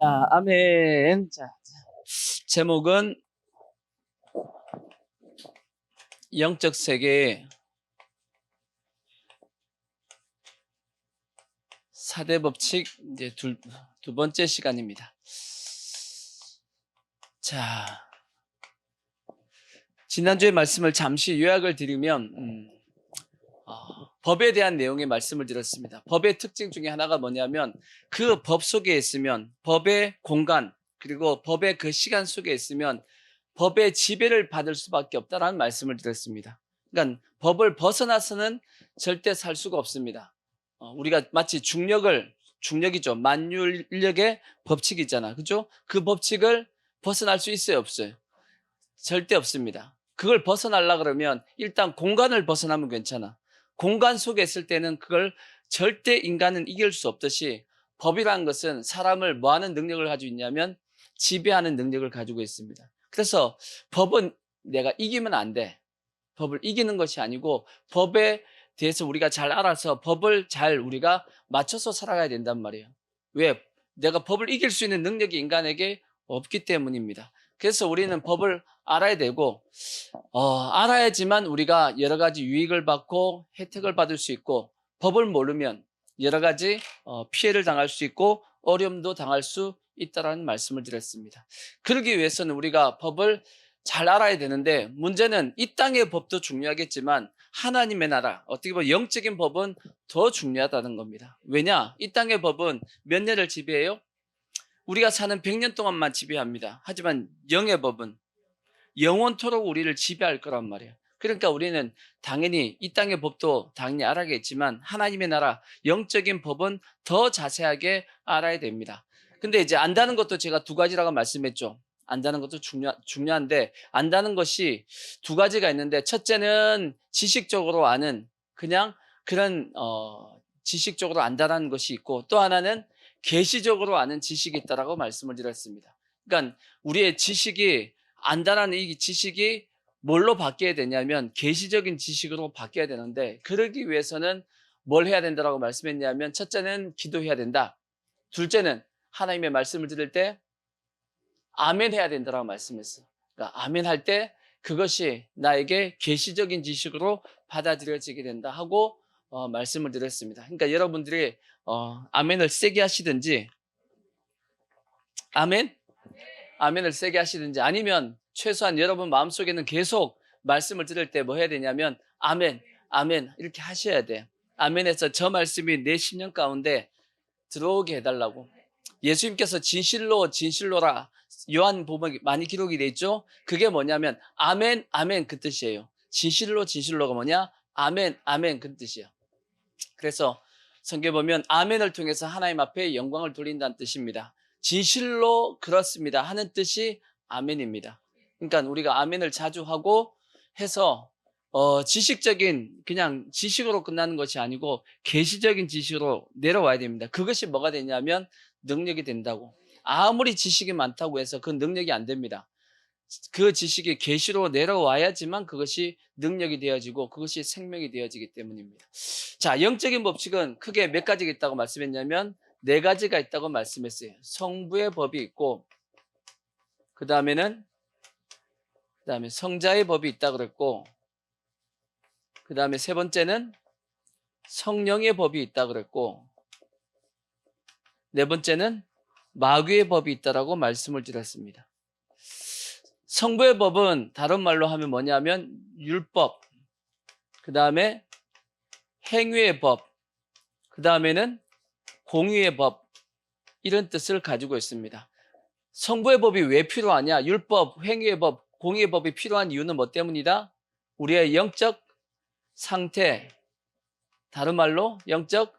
아멘. 자, 제목은 영적 세계의 4대 법칙 이제 두 번째 시간입니다. 자, 지난주에 말씀을 잠시 요약을 드리면 법에 대한 내용의 말씀을 드렸습니다. 법의 특징 중에 하나가 뭐냐면 그 법 속에 있으면 법의 공간 그리고 법의 그 시간 속에 있으면 법의 지배를 받을 수밖에 없다라는 말씀을 드렸습니다. 그러니까 법을 벗어나서는 절대 살 수가 없습니다. 우리가 마치 중력이죠. 만유인력의 법칙이잖아. 그죠? 그 법칙을 벗어날 수 있어요, 없어요? 절대 없습니다. 그걸 벗어나려고 그러면 일단 공간을 벗어나면 괜찮아. 공간 속에 있을 때는 그걸 절대 인간은 이길 수 없듯이 법이라는 것은 사람을 뭐 하는 능력을 가지고 있냐면 지배하는 능력을 가지고 있습니다. 그래서 법은 내가 이기면 안 돼. 법을 이기는 것이 아니고 법에 대해서 우리가 잘 알아서 법을 잘 우리가 맞춰서 살아가야 된단 말이에요. 왜? 내가 법을 이길 수 있는 능력이 인간에게 없기 때문입니다. 그래서 우리는 법을 알아야 되고 알아야지만 우리가 여러 가지 유익을 받고 혜택을 받을 수 있고, 법을 모르면 여러 가지 피해를 당할 수 있고 어려움도 당할 수 있다라는 말씀을 드렸습니다. 그러기 위해서는 우리가 법을 잘 알아야 되는데, 문제는 이 땅의 법도 중요하겠지만 하나님의 나라, 어떻게 보면 영적인 법은 더 중요하다는 겁니다. 왜냐? 이 땅의 법은 몇 년을 지배해요? 우리가 사는 100년 동안만 지배합니다. 하지만 영의 법은 영원토록 우리를 지배할 거란 말이에요. 그러니까 우리는 당연히 이 땅의 법도 당연히 알아야겠지만 하나님의 나라, 영적인 법은 더 자세하게 알아야 됩니다. 근데 이제 안다는 것도 제가 두 가지라고 말씀했죠. 안다는 것도 중요한데, 안다는 것이 두 가지가 있는데, 첫째는 지식적으로 아는 그냥 그런 지식적으로 안다는 것이 있고, 또 하나는 계시적으로 아는 지식이 있다라고 말씀을 드렸습니다. 그러니까 우리의 지식이, 안다라는 이 지식이 뭘로 바뀌어야 되냐면 계시적인 지식으로 바뀌어야 되는데, 그러기 위해서는 뭘 해야 된다라고 말씀했냐면, 첫째는 기도해야 된다. 둘째는 하나님의 말씀을 들을 때 아멘 해야 된다라고 말씀했어요. 그러니까 아멘 할 때 그것이 나에게 계시적인 지식으로 받아들여지게 된다 하고 말씀을 드렸습니다. 그러니까 여러분들이 아멘을 세게 하시든지, 아멘을 세게 하시든지, 아니면 최소한 여러분 마음속에는 계속 말씀을 들을 때 뭐 해야 되냐면 아멘, 아멘 이렇게 하셔야 돼. 아멘해서 저 말씀이 내 심령 가운데 들어오게 해달라고. 예수님께서 진실로라 요한복음에 많이 기록이 돼 있죠. 그게 뭐냐면 아멘, 아멘 그 뜻이에요. 진실로가 뭐냐? 아멘, 아멘 그 뜻이에요. 그래서 성경에 보면 아멘을 통해서 하나님 앞에 영광을 돌린다는 뜻입니다. 진실로 그렇습니다 하는 뜻이 아멘입니다. 그러니까 우리가 아멘을 자주 하고 해서 지식적인 그냥 지식으로 끝나는 것이 아니고 계시적인 지식으로 내려와야 됩니다. 그것이 뭐가 되냐면 능력이 된다고. 아무리 지식이 많다고 해서 그 능력이 안 됩니다. 그 지식이 계시로 내려와야지만 그것이 능력이 되어지고 그것이 생명이 되어지기 때문입니다. 자, 영적인 법칙은 크게 몇 가지가 있다고 말씀했냐면 4가지가 있다고 말씀했어요. 성부의 법이 있고, 그 다음에 성자의 법이 있다고 그랬고, 그 다음에 세 번째는 성령의 법이 있다고 그랬고, 네 번째는 마귀의 법이 있다라고 말씀을 드렸습니다. 성부의 법은 다른 말로 하면 뭐냐면 율법, 그 다음에 행위의 법, 그 다음에는 공의의 법, 이런 뜻을 가지고 있습니다. 성부의 법이 왜 필요하냐? 율법, 행위의 법, 공의의 법이 필요한 이유는 뭐 때문이다? 우리의 영적 상태, 다른 말로 영적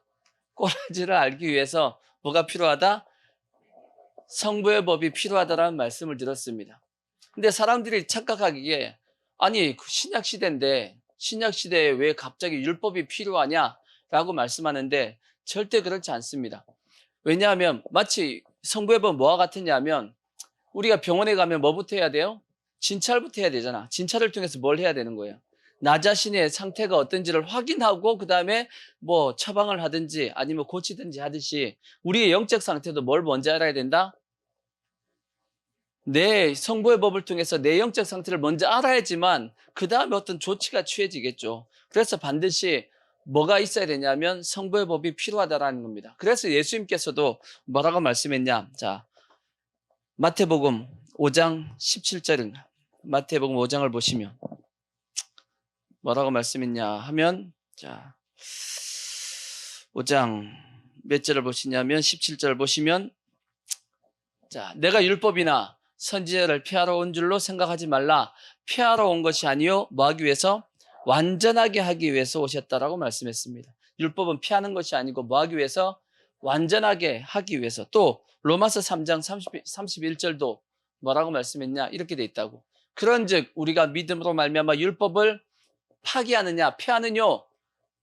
꼬라지를 알기 위해서 뭐가 필요하다? 성부의 법이 필요하다라는 말씀을 드렸습니다. 근데 사람들이 착각하기에, 아니 신약 시대인데 신약 시대에 왜 갑자기 율법이 필요하냐라고 말씀하는데 절대 그렇지 않습니다. 왜냐하면 마치 성부의 법 뭐와 같으냐면, 우리가 병원에 가면 뭐부터 해야 돼요? 진찰부터 해야 되잖아. 진찰을 통해서 뭘 해야 되는 거예요? 나 자신의 상태가 어떤지를 확인하고 그 다음에 뭐 처방을 하든지 아니면 고치든지 하듯이 우리의 영적 상태도 뭘 먼저 알아야 된다? 내 성부의 법을 통해서 내 영적 상태를 먼저 알아야지만 그 다음에 어떤 조치가 취해지겠죠. 그래서 반드시 뭐가 있어야 되냐면 성부의 법이 필요하다라는 겁니다. 그래서 예수님께서도 뭐라고 말씀했냐? 자, 마태복음 5장 17절인가? 마태복음 5장을 보시면 뭐라고 말씀했냐 하면, 자, 5장 몇 절을 보시냐면 17절 보시면, 자, 내가 율법이나 선지자를 피하러 온 줄로 생각하지 말라. 피하러 온 것이 아니요 뭐 하기 위해서? 완전하게 하기 위해서 오셨다라고 말씀했습니다. 율법은 피하는 것이 아니고 뭐 하기 위해서? 완전하게 하기 위해서. 또 로마서 3장 31절도 뭐라고 말씀했냐? 이렇게 돼 있다고. 그런즉 우리가 믿음으로 말미암아 율법을 파기하느냐 피하느냐?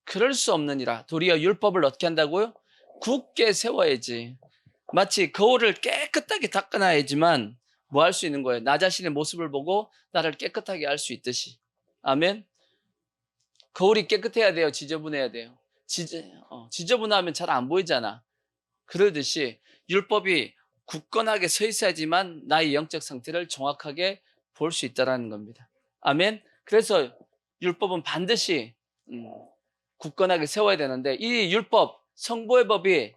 그럴 수 없느니라. 도리어 율법을 어떻게 한다고요? 굳게 세워야지. 마치 거울을 깨끗하게 닦아놔야지만 뭐 할 수 있는 거예요? 나 자신의 모습을 보고 나를 깨끗하게 할 수 있듯이. 아멘. 거울이 깨끗해야 돼요? 지저분해야 돼요? 지저분하면 잘 안 보이잖아. 그러듯이 율법이 굳건하게 서 있어야지만 나의 영적 상태를 정확하게 볼 수 있다는 겁니다. 아멘. 그래서 율법은 반드시 굳건하게 세워야 되는데, 이 율법, 성보의 법이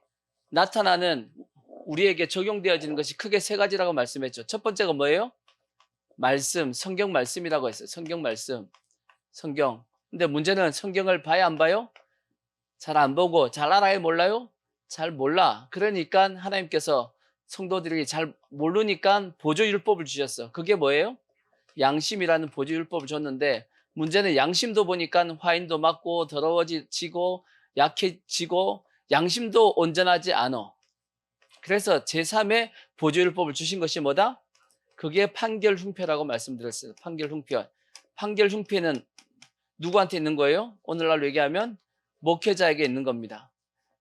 나타나는 우리에게 적용되어지는 것이 크게 세 가지라고 말씀했죠. 첫 번째가 뭐예요? 말씀, 성경 말씀이라고 했어요. 성경 말씀, 성경. 근데 문제는 성경을 봐야 안 봐요? 잘 안 보고. 잘 알아요? 몰라요? 잘 몰라. 그러니까 하나님께서 성도들이 잘 모르니까 보조율법을 주셨어. 그게 뭐예요? 양심이라는 보조율법을 줬는데, 문제는 양심도 보니까 화인도 맞고 더러워지고 약해지고 양심도 온전하지 않아. 그래서 제3의 보조율법을 주신 것이 뭐다? 그게 판결흉표라고 말씀드렸어요. 판결흉표. 판결흉표는 누구한테 있는 거예요? 오늘날 얘기하면 목회자에게 있는 겁니다.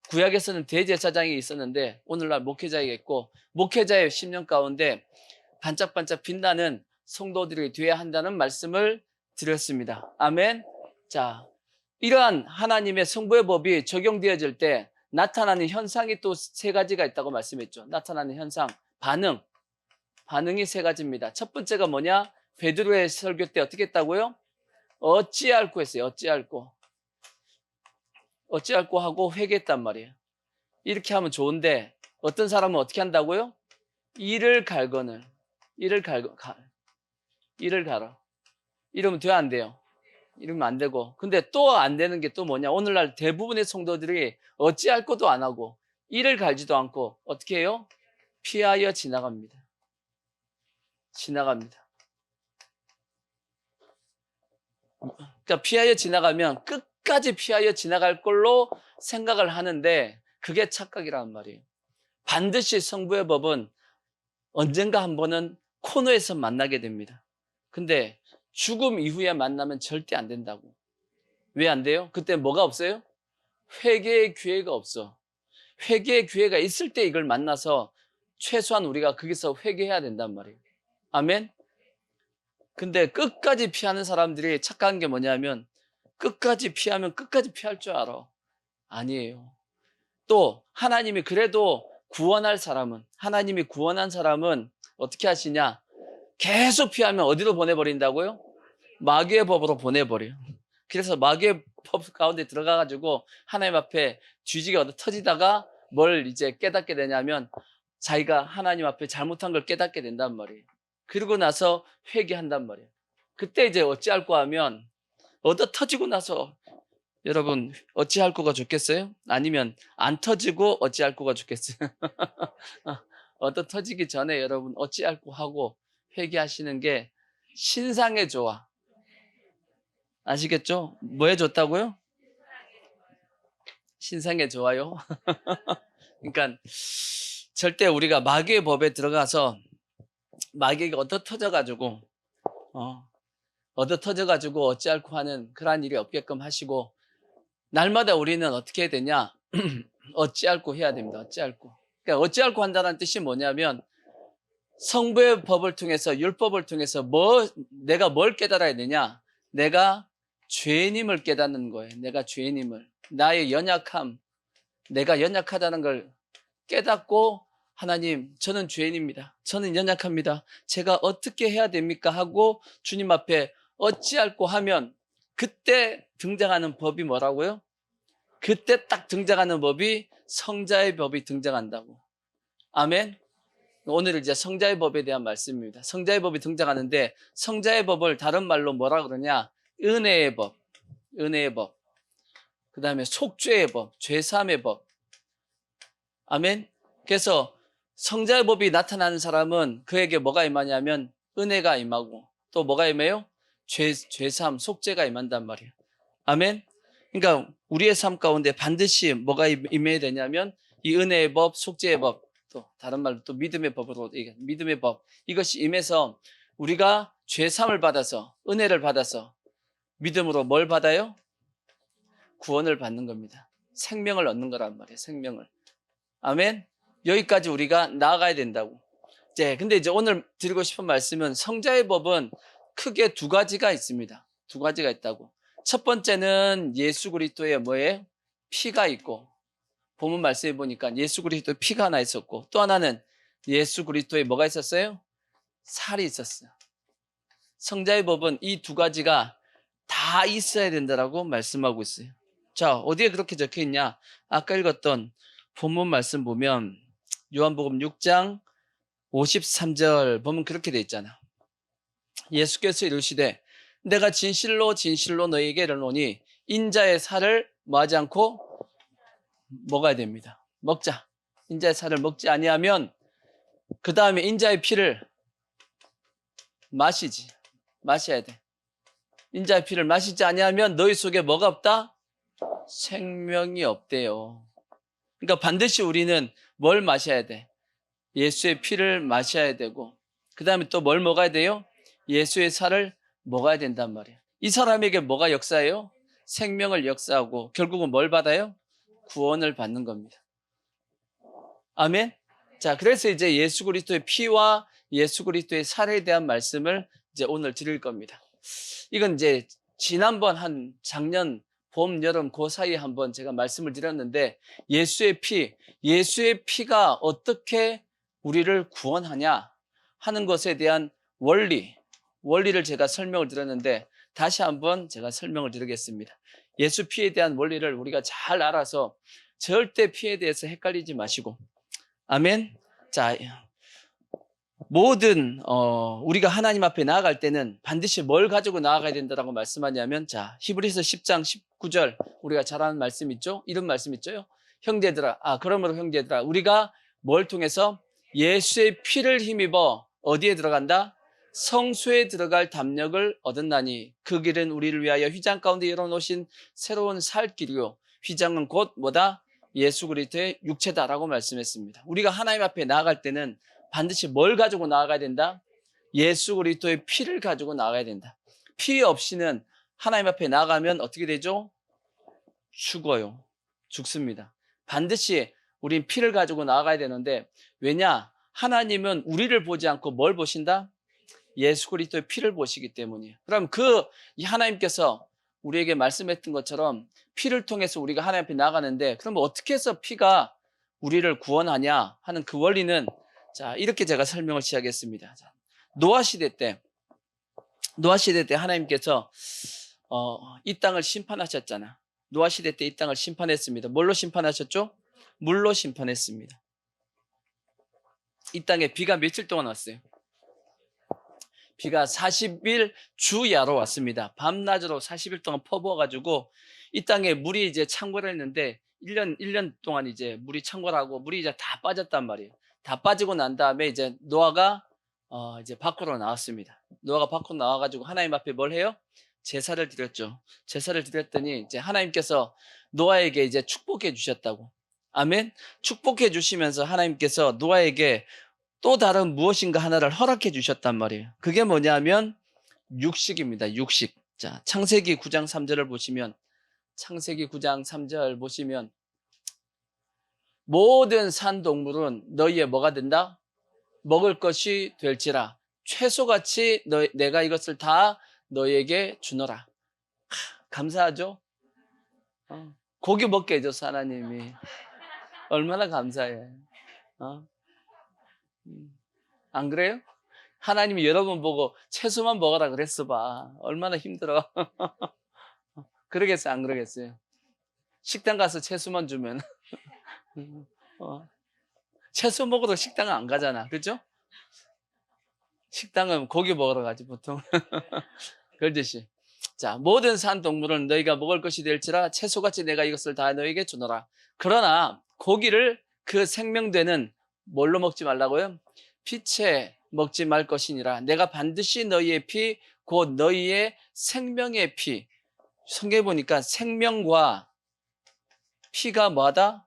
구약에서는 대제사장이 있었는데 오늘날 목회자에게 있고, 목회자의 10년 가운데 반짝반짝 빛나는 성도들이 되어야 한다는 말씀을 드렸습니다. 아멘. 자, 이러한 하나님의 성부의 법이 적용되어질 때 나타나는 현상이 또 세 가지가 있다고 말씀했죠. 나타나는 현상, 반응이 세 가지입니다. 첫 번째가 뭐냐? 베드로의 설교 때 어떻게 했다고요? 어찌할꼬 했어요. 어찌할꼬 하고 회개했단 말이에요. 이렇게 하면 좋은데 어떤 사람은 어떻게 한다고요? 이를 갈거늘. 이를 갈어. 이러면 돼요, 안 돼요? 이러면 안 되고. 근데 또 안 되는 게 또 뭐냐? 오늘날 대부분의 성도들이 어찌할 것도 안 하고 이를 갈지도 않고 어떻게 해요? 피하여 지나갑니다. 그러니까 피하여 지나가면 끝까지 피하여 지나갈 걸로 생각을 하는데 그게 착각이란 말이에요. 반드시 성부의 법은 언젠가 한 번은 코너에서 만나게 됩니다. 근데 죽음 이후에 만나면 절대 안 된다고. 왜 안 돼요? 그때 뭐가 없어요? 회개의 기회가 없어. 회개의 기회가 있을 때 이걸 만나서 최소한 우리가 거기서 회개해야 된단 말이에요. 아멘? 근데 끝까지 피하는 사람들이 착각한 게 뭐냐면 끝까지 피하면 끝까지 피할 줄 알아. 아니에요. 또 하나님이 그래도 하나님이 구원한 사람은 어떻게 하시냐? 계속 피하면 어디로 보내버린다고요? 마귀의 법으로 보내버려요. 그래서 마귀의 법 가운데 들어가가지고 하나님 앞에 쥐지가 얻어 터지다가 뭘 이제 깨닫게 되냐면 자기가 하나님 앞에 잘못한 걸 깨닫게 된단 말이에요. 그러고 나서 회개한단 말이에요. 그때 이제 어찌할꼬 하면 얻어 터지고 나서 여러분 어찌할꼬가 좋겠어요? 아니면 안 터지고 어찌할꼬가 좋겠어요? 얻어 터지기 전에 여러분 어찌할꼬 하고 회개하시는 게 신상에 좋아. 아시겠죠? 뭐에 좋다고요? 신상에 좋아요. 그러니까 절대 우리가 마귀의 법에 들어가서 마귀가 얻어 터져가지고 어찌할꼬 하는 그러한 일이 없게끔 하시고, 날마다 우리는 어떻게 해야 되냐? 어찌할꼬 해야 됩니다. 그러니까 어찌할꼬 한다는 뜻이 뭐냐면 성부의 법을 통해서 율법을 통해서 내가 뭘 깨달아야 되냐? 내가 죄인임을 깨닫는 거예요. 내가 죄인임을, 나의 연약함, 내가 연약하다는 걸 깨닫고 하나님, 저는 죄인입니다. 저는 연약합니다. 제가 어떻게 해야 됩니까? 하고 주님 앞에 어찌할꼬 하면 그때 등장하는 법이 뭐라고요? 그때 딱 등장하는 법이 성자의 법이 등장한다고. 아멘. 오늘 이제 성자의 법에 대한 말씀입니다. 성자의 법이 등장하는데 성자의 법을 다른 말로 뭐라 그러냐? 은혜의 법, 은혜의 법. 그 다음에 속죄의 법, 죄사함의 법. 아멘. 그래서 성자의 법이 나타나는 사람은 그에게 뭐가 임하냐면 은혜가 임하고 또 뭐가 임해요? 죄사함, 속죄가 임한단 말이에요. 아멘. 그러니까 우리의 삶 가운데 반드시 뭐가 임해야 되냐면 이 은혜의 법, 속죄의 법, 또 다른 말로 또 믿음의 법으로 믿음의 법, 이것이 임해서 우리가 죄사함을 받아서 은혜를 받아서 믿음으로 뭘 받아요? 구원을 받는 겁니다. 생명을 얻는 거란 말이에요. 생명을. 아멘. 여기까지 우리가 나아가야 된다고. 근데 이제 오늘 드리고 싶은 말씀은 성자의 법은 크게 두 가지가 있습니다. 두 가지가 있다고. 첫 번째는 예수 그리스도의 뭐예요? 피가 있고, 본문 말씀해 보니까 예수 그리스도의 피가 하나 있었고, 또 하나는 예수 그리스도의 뭐가 있었어요? 살이 있었어요. 성자의 법은 이 두 가지가 다 있어야 된다라고 말씀하고 있어요. 자, 어디에 그렇게 적혀 있냐? 아까 읽었던 본문 말씀 보면 요한복음 6장 53절 보면 그렇게 돼 있잖아. 예수께서 이르시되 내가 진실로 진실로 너희에게 이르노니 인자의 살을 뭐하지 않고 먹어야 됩니다. 먹자. 인자의 살을 먹지 아니하면 그 다음에 인자의 피를 마셔야 돼. 인자의 피를 마시지 아니하면 너희 속에 뭐가 없다? 생명이 없대요. 그러니까 반드시 우리는 뭘 마셔야 돼? 예수의 피를 마셔야 되고 그 다음에 또 뭘 먹어야 돼요? 예수의 살을 먹어야 된단 말이에요. 이 사람에게 뭐가 역사예요? 생명을 역사하고 결국은 뭘 받아요? 구원을 받는 겁니다. 아멘. 자, 그래서 이제 예수 그리스도의 피와 예수 그리스도의 살에 대한 말씀을 이제 오늘 드릴 겁니다. 이건 이제 지난번 한 작년 봄, 여름 그 사이에 한번 제가 말씀을 드렸는데 예수의 피가 어떻게 우리를 구원하냐 하는 것에 대한 원리를 제가 설명을 드렸는데 다시 한번 제가 설명을 드리겠습니다. 예수 피에 대한 원리를 우리가 잘 알아서 절대 피에 대해서 헷갈리지 마시고 아멘. 자, 모든 우리가 하나님 앞에 나아갈 때는 반드시 뭘 가지고 나아가야 된다고 말씀하냐면 자, 히브리서 10장 19절 우리가 잘 아는 말씀 있죠? 이런 말씀 있죠? 형제들아, 그러므로 형제들아 우리가 뭘 통해서 예수의 피를 힘입어 어디에 들어간다? 성소에 들어갈 담력을 얻었나니 그 길은 우리를 위하여 휘장 가운데 열어놓으신 새로운 살 길이요 휘장은 곧 뭐다? 예수 그리스도의 육체다라고 말씀했습니다. 우리가 하나님 앞에 나아갈 때는 반드시 뭘 가지고 나아가야 된다? 예수 그리스도의 피를 가지고 나아가야 된다. 피 없이는 하나님 앞에 나아가면 어떻게 되죠? 죽어요. 죽습니다. 반드시 우린 피를 가지고 나아가야 되는데 왜냐? 하나님은 우리를 보지 않고 뭘 보신다? 예수 그리스도의 피를 보시기 때문이에요. 그럼 이 하나님께서 우리에게 말씀했던 것처럼 피를 통해서 우리가 하나님 앞에 나가는데 그럼 어떻게 해서 피가 우리를 구원하냐 하는 그 원리는 자, 이렇게 제가 설명을 시작했습니다. 자, 노아 시대 때 하나님께서 이 땅을 심판하셨잖아. 노아 시대 때 이 땅을 심판했습니다. 뭘로 심판하셨죠? 물로 심판했습니다. 이 땅에 비가 며칠 동안 왔어요? 비가 40일 주야로 왔습니다. 밤낮으로 40일 동안 퍼부어가지고 이 땅에 물이 이제 창궐을 했는데 1년 동안 이제 물이 창궐하고 물이 이제 다 빠졌단 말이에요. 다 빠지고 난 다음에 이제 노아가 이제 밖으로 나왔습니다. 노아가 밖으로 나와가지고 하나님 앞에 뭘 해요? 제사를 드렸죠. 제사를 드렸더니 이제 하나님께서 노아에게 이제 축복해 주셨다고. 아멘. 축복해 주시면서 하나님께서 노아에게 또 다른 무엇인가 하나를 허락해 주셨단 말이에요. 그게 뭐냐면 육식입니다. 육식. 자, 창세기 9장 3절을 보시면 모든 산 동물은 너희의 뭐가 된다? 먹을 것이 될지라 채소같이 내가 이것을 다 너희에게 주노라. 감사하죠? 고기 먹게 해줘서 하나님이 얼마나 감사해. 안 그래요? 하나님이 여러분 보고 채소만 먹으라 그랬어 봐. 얼마나 힘들어. 그러겠어요? 안 그러겠어요? 식당 가서 채소만 주면 어, 채소 먹으러 식당은 안 가잖아. 그죠? 식당은 고기 먹으러 가지 보통. 그러듯이 자, 모든 산 동물은 너희가 먹을 것이 될지라 채소같이 내가 이것을 다 너희에게 주노라. 그러나 고기를 그 생명되는 뭘로 먹지 말라고요? 피채 먹지 말 것이니라. 내가 반드시 너희의 피 곧 너희의 생명의 피. 성경에 보니까 생명과 피가 뭐하다?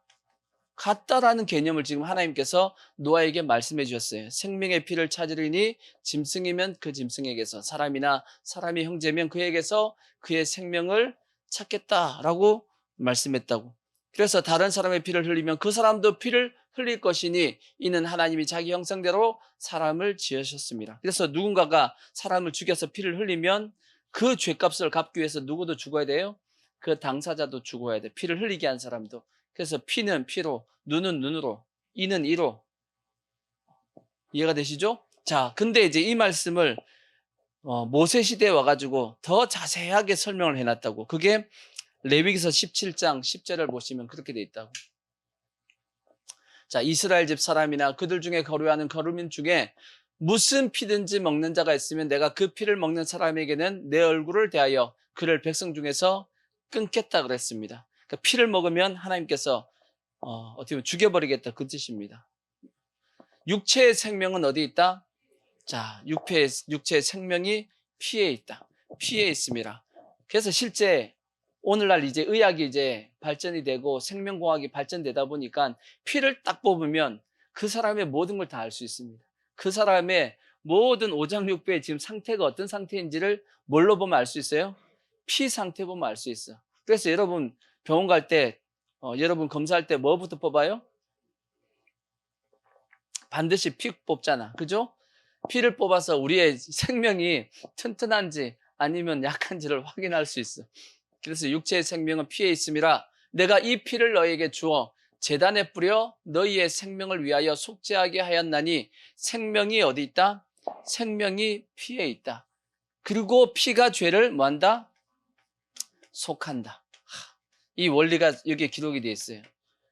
같다라는 개념을 지금 하나님께서 노아에게 말씀해 주셨어요. 생명의 피를 찾으리니 짐승이면 그 짐승에게서, 사람이나 사람이 형제면 그에게서 그의 생명을 찾겠다라고 말씀했다고. 그래서 다른 사람의 피를 흘리면 그 사람도 피를 흘릴 것이니 이는 하나님이 자기 형상대로 사람을 지으셨습니다. 그래서 누군가가 사람을 죽여서 피를 흘리면 그 죄값을 갚기 위해서 누구도 죽어야 돼요? 그 당사자도 죽어야 돼. 피를 흘리게 한 사람도. 그래서 피는 피로, 눈은 눈으로, 이는 이로. 이해가 되시죠? 자, 근데 이제 이 말씀을 모세 시대에 와가지고 더 자세하게 설명을 해놨다고. 그게 레위기서 17장 10절을 보시면 그렇게 돼 있다고. 자, 이스라엘 집 사람이나 그들 중에 거류하는 거류민 중에 무슨 피든지 먹는 자가 있으면 내가 그 피를 먹는 사람에게는 내 얼굴을 대하여 그를 백성 중에서 끊겠다 그랬습니다. 그러니까 피를 먹으면 하나님께서 어떻게 보면 죽여버리겠다 그 뜻입니다. 육체의 생명은 어디 있다? 자, 육체의 생명이 피에 있다. 피에 있습니다. 그래서 실제 오늘날 이제 의학이 이제 발전이 되고 생명공학이 발전되다 보니까 피를 딱 뽑으면 그 사람의 모든 걸 다 알 수 있습니다. 그 사람의 모든 오장육부의 지금 상태가 어떤 상태인지를 뭘로 보면 알 수 있어요? 피 상태 보면 알 수 있어. 그래서 여러분 병원 갈 때 여러분 검사할 때 뭐부터 뽑아요? 반드시 피 뽑잖아. 그죠? 피를 뽑아서 우리의 생명이 튼튼한지 아니면 약한지를 확인할 수 있어. 그래서 육체의 생명은 피에 있음이라 내가 이 피를 너희에게 주어 제단에 뿌려 너희의 생명을 위하여 속죄하게 하였나니 생명이 어디 있다? 생명이 피에 있다. 그리고 피가 죄를 뭐한다? 속한다. 이 원리가 여기에 기록이 되어 있어요.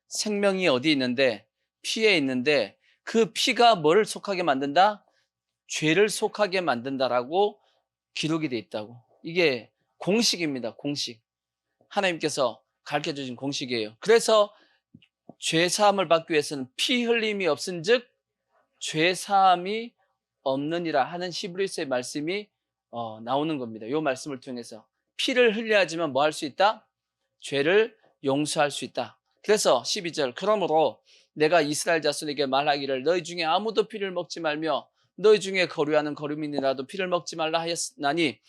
생명이 어디 있는데? 피에 있는데 그 피가 뭐를 속하게 만든다? 죄를 속하게 만든다라고 기록이 되어 있다고. 이게 공식입니다. 공식. 하나님께서 가르쳐주신 공식이에요. 그래서 죄사함을 받기 위해서는 피 흘림이 없은즉 죄사함이 없느니라 하는 히브리서의 말씀이 나오는 겁니다. 이 말씀을 통해서 피를 흘려야지만 뭐 할 수 있다? 죄를 용서할 수 있다. 그래서 12절 그러므로 내가 이스라엘 자손에게 말하기를 너희 중에 아무도 피를 먹지 말며 너희 중에 거류하는 거류민이라도 피를 먹지 말라 하였나니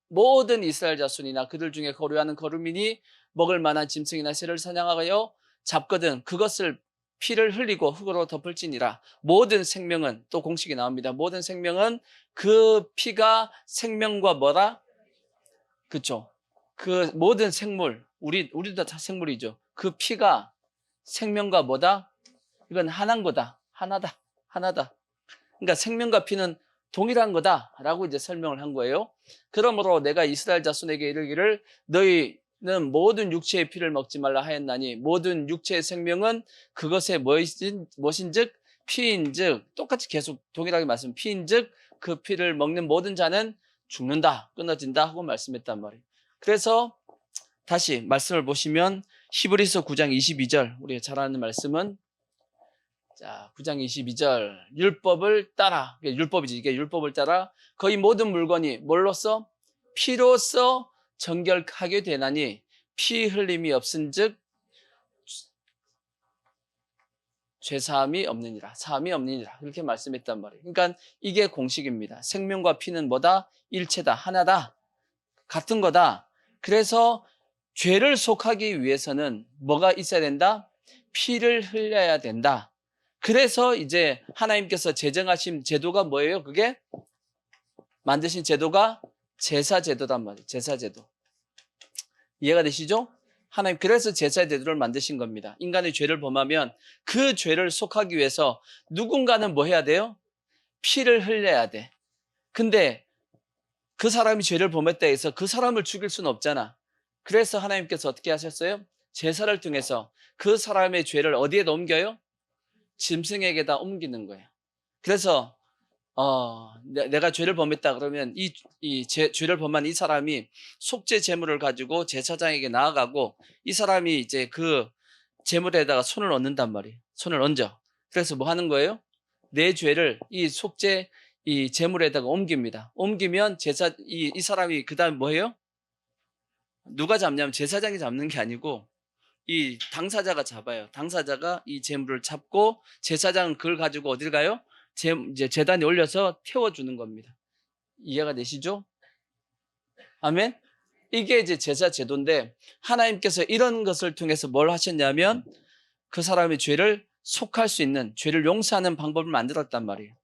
모든 이스라엘 자손이나 그들 중에 거류하는 거류민이 먹을 만한 짐승이나 새를 사냥하여 잡거든 그것을 피를 흘리고 흙으로 덮을지니라. 모든 생명은 또 공식이 나옵니다. 모든 생명은 그 피가 생명과 뭐라? 그렇죠. 그 모든 생물 우리도 다 생물이죠. 그 피가 생명과 뭐다? 이건 하나인 거다. 하나다. 하나다. 그러니까 생명과 피는 동일한 거다라고 이제 설명을 한 거예요. 그러므로 내가 이스라엘 자손에게 이르기를 너희는 모든 육체의 피를 먹지 말라 하였나니 모든 육체의 생명은 그것의 무엇인즉 피인즉 똑같이 계속 동일하게 말씀 피인즉 그 피를 먹는 모든 자는 죽는다 끊어진다 하고 말씀했단 말이에요. 그래서 다시 말씀을 보시면 히브리서 9장 22절 우리가 잘 아는 말씀은 자, 9장 22절 율법을 따라 율법이지 이게 율법을 따라 거의 모든 물건이 뭘로써? 피로써 정결하게 되나니 피 흘림이 없은즉 죄사함이 없느니라 사함이 없느니라 그렇게 말씀했단 말이에요. 그러니까 이게 공식입니다. 생명과 피는 뭐다? 일체다 하나다 같은 거다. 그래서 죄를 속하기 위해서는 뭐가 있어야 된다? 피를 흘려야 된다. 그래서 이제 하나님께서 제정하신 제도가 뭐예요? 그게 만드신 제도가 제사제도단 말이에요. 제사제도. 이해가 되시죠? 하나님 그래서 제사의 제도를 만드신 겁니다. 인간의 죄를 범하면 그 죄를 속하기 위해서 누군가는 뭐 해야 돼요? 피를 흘려야 돼. 근데 그 사람이 죄를 범했다 해서 그 사람을 죽일 수는 없잖아. 그래서 하나님께서 어떻게 하셨어요? 제사를 통해서 그 사람의 죄를 어디에 넘겨요? 짐승에게다 옮기는 거예요. 그래서 내가 죄를 범했다 그러면 죄를 범한 이 사람이 속죄 제물을 가지고 제사장에게 나아가고 이 사람이 이제 그 제물에다가 손을 얹는단 말이에요. 손을 얹어. 그래서 뭐 하는 거예요? 내 죄를 이 속죄 이 제물에다가 옮깁니다. 옮기면 이 사람이 그 다음 뭐 해요? 누가 잡냐면 제사장이 잡는 게 아니고 이 당사자가 잡아요. 당사자가 이 제물을 잡고 제사장은 그걸 가지고 어딜 가요? 이제 제단에 올려서 태워주는 겁니다. 이해가 되시죠? 아멘? 이게 이제 제사 제도인데 하나님께서 이런 것을 통해서 뭘 하셨냐면 그 사람의 죄를 속할 수 있는, 죄를 용서하는 방법을 만들었단 말이에요.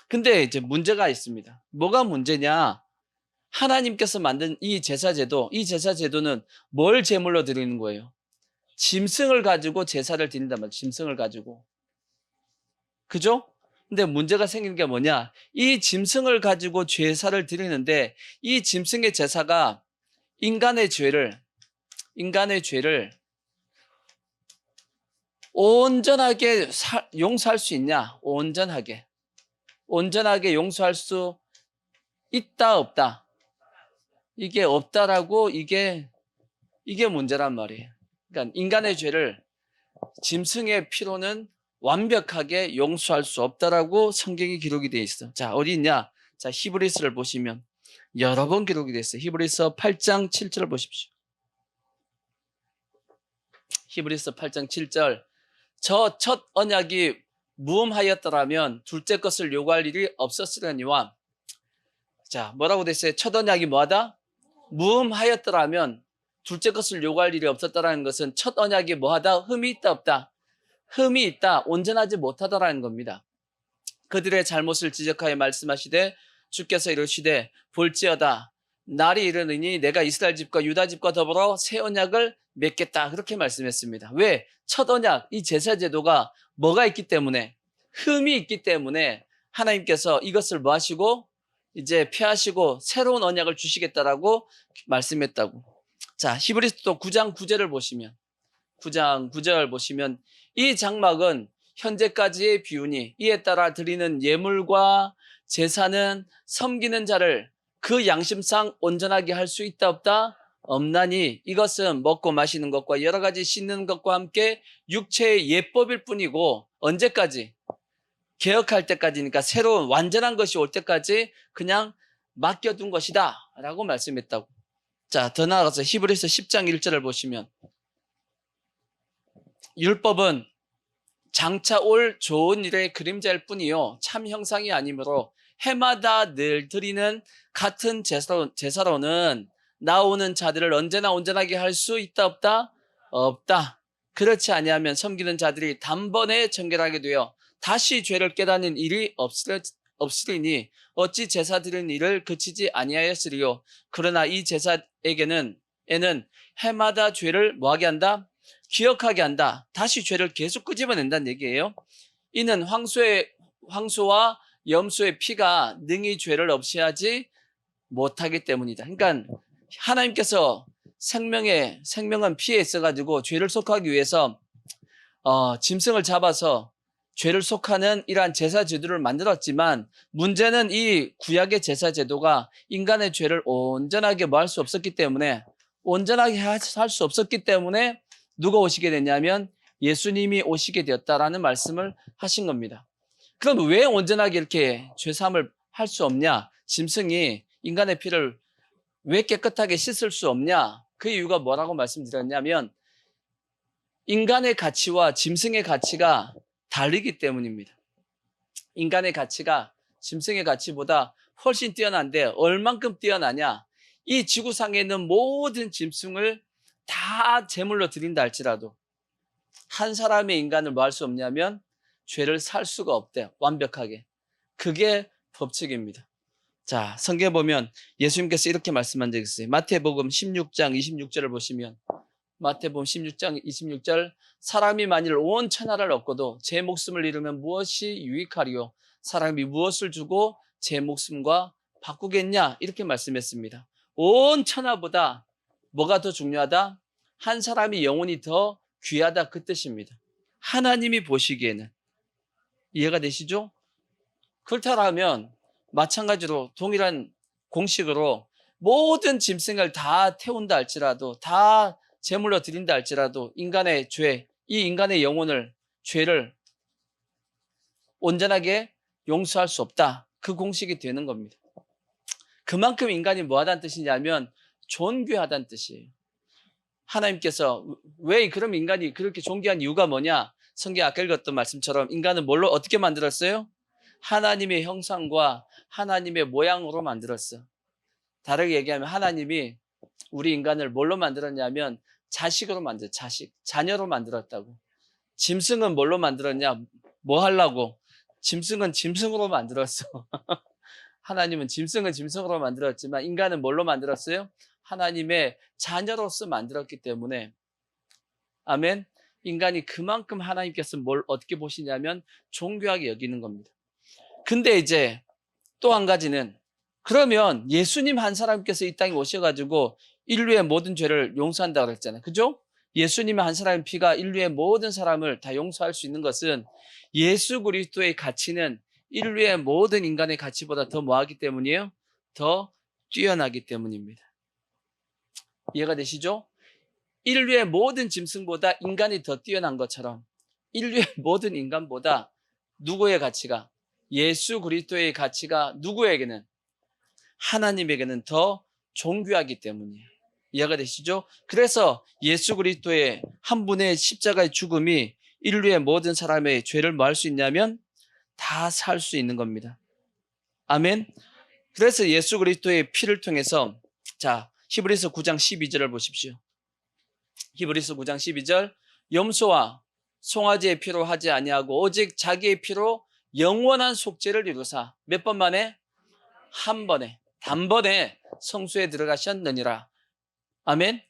근데 이제 문제가 있습니다. 뭐가 문제냐? 하나님께서 만든 이 제사 제도는 뭘 제물로 드리는 거예요? 짐승을 가지고 제사를 드린단 말이에요. 짐승을 가지고. 그죠? 근데 문제가 생긴 게 뭐냐? 이 짐승을 가지고 제사를 드리는데 이 짐승의 제사가 인간의 죄를 온전하게 용서할 수 있냐? 온전하게 용서할 수 있다, 없다? 이게 없다라고 이게 문제란 말이에요. 그러니까 인간의 죄를 짐승의 피로는 완벽하게 용서할 수 없다라고 성경이 기록이 되어 있어. 자, 어디 있냐? 자, 히브리서를 보시면 여러 번 기록이 되어 있어요. 히브리서 8장 7절을 보십시오. 히브리서 8장 7절. 저 첫 언약이 무음하였더라면 둘째 것을 요구할 일이 없었으려니와. 자, 뭐라고 됐어요? 첫 언약이 뭐하다? 무음하였더라면 둘째 것을 요구할 일이 없었다라는 것은 첫 언약이 뭐하다? 흠이 있다, 없다? 흠이 있다, 온전하지 못하다라는 겁니다. 그들의 잘못을 지적하여 말씀하시되 주께서 이르시되 볼지어다 날이 이르느니 내가 이스라엘 집과 유다 집과 더불어 새 언약을 맺겠다 그렇게 말씀했습니다. 왜? 첫 언약, 이 제사 제도가 뭐가 있기 때문에, 흠이 있기 때문에 하나님께서 이것을 뭐 하시고 이제 폐하시고 새로운 언약을 주시겠다라고 말씀했다고. 자, 히브리서 9장 9절을 보시면 9장 9절 보시면 이 장막은 현재까지의 비유니 이에 따라 드리는 예물과 제사는 섬기는 자를 그 양심상 온전하게 할 수 있다 없다? 없나니 이것은 먹고 마시는 것과 여러 가지 씻는 것과 함께 육체의 예법일 뿐이고 언제까지? 개혁할 때까지니까 새로운 완전한 것이 올 때까지 그냥 맡겨둔 것이다 라고 말씀했다고. 자, 더 나아가서 히브리서 10장 1절을 보시면 율법은 장차 올 좋은 일의 그림자일 뿐이요 참 형상이 아니므로 해마다 늘 드리는 같은 제사로는 나오는 자들을 언제나 온전하게 할 수 있다 없다? 없다. 그렇지 아니하면 섬기는 자들이 단번에 정결하게 되어 다시 죄를 깨닫는 일이 없으리니 어찌 제사 드리는 일을 그치지 아니하였으리요. 그러나 이 제사에는 해마다 죄를 뭐하게 한다? 기억하게 한다. 다시 죄를 계속 끄집어낸다는 얘기예요. 이는 황소와 염소의 피가 능히 죄를 없이 하지 못하기 때문이다. 그러니까 하나님께서 생명은 피에 있어가지고 죄를 속하기 위해서 짐승을 잡아서 죄를 속하는 이러한 제사 제도를 만들었지만 문제는 이 구약의 제사 제도가 인간의 죄를 온전하게 뭐 할 수 없었기 때문에 온전하게 할 수 없었기 때문에 누가 오시게 됐냐면 예수님이 오시게 되었다라는 말씀을 하신 겁니다. 그럼 왜 온전하게 이렇게 죄사함을 할 수 없냐? 짐승이 인간의 피를 왜 깨끗하게 씻을 수 없냐? 그 이유가 뭐라고 말씀드렸냐면 인간의 가치와 짐승의 가치가 다르기 때문입니다. 인간의 가치가 짐승의 가치보다 훨씬 뛰어난데 얼만큼 뛰어나냐? 이 지구상에 있는 모든 짐승을 다 제물로 드린다 할지라도 한 사람의 인간을 뭐 할 수 없냐면 죄를 살 수가 없대요. 완벽하게. 그게 법칙입니다. 자, 성경에 보면 예수님께서 이렇게 말씀한 적이 있어요. 마태복음 16장 26절을 보시면 마태복음 16장 26절 사람이 만일 온 천하를 얻고도 제 목숨을 잃으면 무엇이 유익하리요? 사람이 무엇을 주고 제 목숨과 바꾸겠냐? 이렇게 말씀했습니다. 온 천하보다 뭐가 더 중요하다? 한 사람이 영혼이 더 귀하다 그 뜻입니다. 하나님이 보시기에는. 이해가 되시죠? 그렇다면 마찬가지로 동일한 공식으로 모든 짐승을 다 태운다 할지라도 다 제물로 드린다 할지라도 인간의 죄, 이 인간의 영혼을 죄를 온전하게 용서할 수 없다. 그 공식이 되는 겁니다. 그만큼 인간이 뭐하다는 뜻이냐면 존귀하다는 뜻이에요. 하나님께서 왜 그럼 인간이 그렇게 존귀한 이유가 뭐냐? 성경 아까 읽었던 말씀처럼 인간은 뭘로 어떻게 만들었어요? 하나님의 형상과 하나님의 모양으로 만들었어. 다르게 얘기하면 하나님이 우리 인간을 뭘로 만들었냐면 자식으로 만들었어. 자식, 자녀로 만들었다고. 짐승은 뭘로 만들었냐? 뭐 하려고? 짐승은 짐승으로 만들었어. 하나님은 짐승은 짐승으로 만들었지만 인간은 뭘로 만들었어요? 하나님의 자녀로서 만들었기 때문에 아멘. 인간이 그만큼 하나님께서 뭘 어떻게 보시냐면 존귀하게 여기는 겁니다. 근데 이제 또 한 가지는 그러면 예수님 한 사람께서 이 땅에 오셔가지고 인류의 모든 죄를 용서한다고 그랬잖아요. 그죠? 예수님의 한 사람의 피가 인류의 모든 사람을 다 용서할 수 있는 것은 예수 그리스도의 가치는 인류의 모든 인간의 가치보다 더 뭐하기 때문이에요? 더 뛰어나기 때문입니다. 이해가 되시죠? 인류의 모든 짐승보다 인간이 더 뛰어난 것처럼 인류의 모든 인간보다 누구의 가치가? 예수 그리스도의 가치가 누구에게는? 하나님에게는 더 존귀하기 때문이에요. 이해가 되시죠? 그래서 예수 그리스도의 한 분의 십자가의 죽음이 인류의 모든 사람의 죄를 뭐 할 수 있냐면 다 살 수 있는 겁니다. 아멘. 그래서 예수 그리스도의 피를 통해서 자 히브리서 9장 12절을 보십시오. 히브리서 9장 12절 염소와 송아지의 피로 하지 아니하고 오직 자기의 피로 영원한 속죄를 이루사 몇 번 만에? 한 번에 단번에 성소에 들어가셨느니라. 아멘.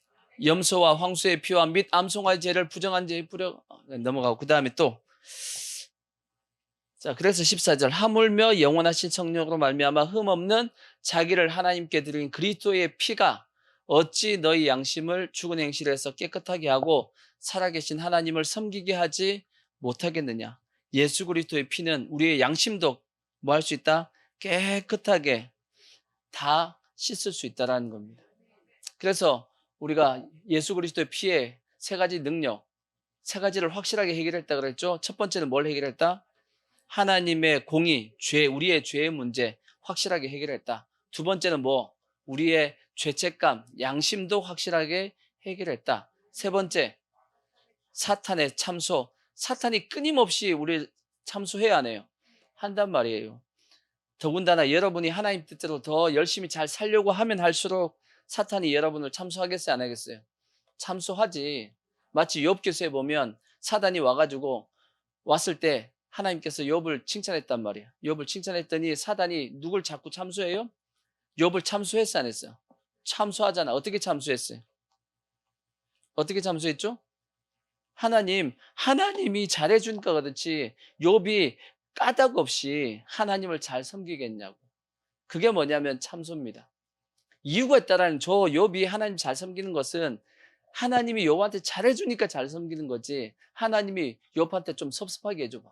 염소와 황소의 피와 및 암송아지 죄를 부정한 죄에 뿌려 넘어가고 그 다음에 또 자 그래서 14절 하물며 영원하신 성령으로 말미암아 흠없는 자기를 하나님께 드린 그리스도의 피가 어찌 너희 양심을 죽은 행실에서 깨끗하게 하고 살아계신 하나님을 섬기게 하지 못하겠느냐. 예수 그리스도의 피는 우리의 양심도 뭐 할 수 있다? 깨끗하게 다 씻을 수 있다는 겁니다. 그래서 우리가 예수 그리스도의 피에 세 가지 능력, 세 가지를 확실하게 해결했다 그랬죠. 첫 번째는 뭘 해결했다? 하나님의 공의, 죄, 우리의 죄의 문제 확실하게 해결했다. 두 번째는 뭐? 우리의 죄책감, 양심도 확실하게 해결했다. 세 번째, 사탄의 참소. 사탄이 끊임없이 우리를 참소해야 하네요. 한단 말이에요. 더군다나 여러분이 하나님 뜻대로 더 열심히 잘 살려고 하면 할수록 사탄이 여러분을 참소하겠어요, 안 하겠어요? 참소하지. 마치 욥기서에 보면 사단이 와가지고 왔을 때 하나님께서 욥을 칭찬했단 말이에요. 욥을 칭찬했더니 사단이 누굴 자꾸 참소해요? 욥을 참소했어, 안 했어요? 참소하잖아. 어떻게 참소했어요? 어떻게 참소했죠? 하나님이 잘해주니까 그렇지 욥이 까닭 없이 하나님을 잘 섬기겠냐고. 그게 뭐냐면 참소입니다. 이유가 있다라는 저 욥이 하나님 잘 섬기는 것은 하나님이 욥한테 잘해주니까 잘 섬기는 거지 하나님이 욥한테 좀 섭섭하게 해줘봐.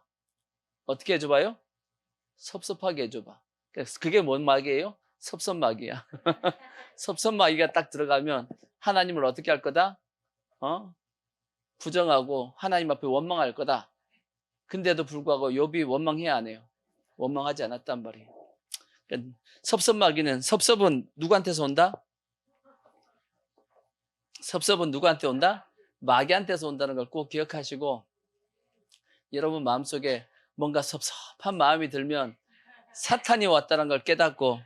어떻게 해줘봐요? 섭섭하게 해줘봐. 그게 뭔 마귀예요? 섭섭마귀야. 섭섭마귀가 딱 들어가면 하나님을 어떻게 할 거다? 부정하고 하나님 앞에 원망할 거다. 근데도 불구하고 욥이 원망해야 안 해요? 원망하지 않았단 말이에요. 그러니까 섭섭마귀는 섭섭은 누구한테서 온다? 섭섭은 누구한테 온다? 마귀한테서 온다는 걸 꼭 기억하시고 여러분 마음속에 뭔가 섭섭한 마음이 들면 사탄이 왔다는 걸 깨닫고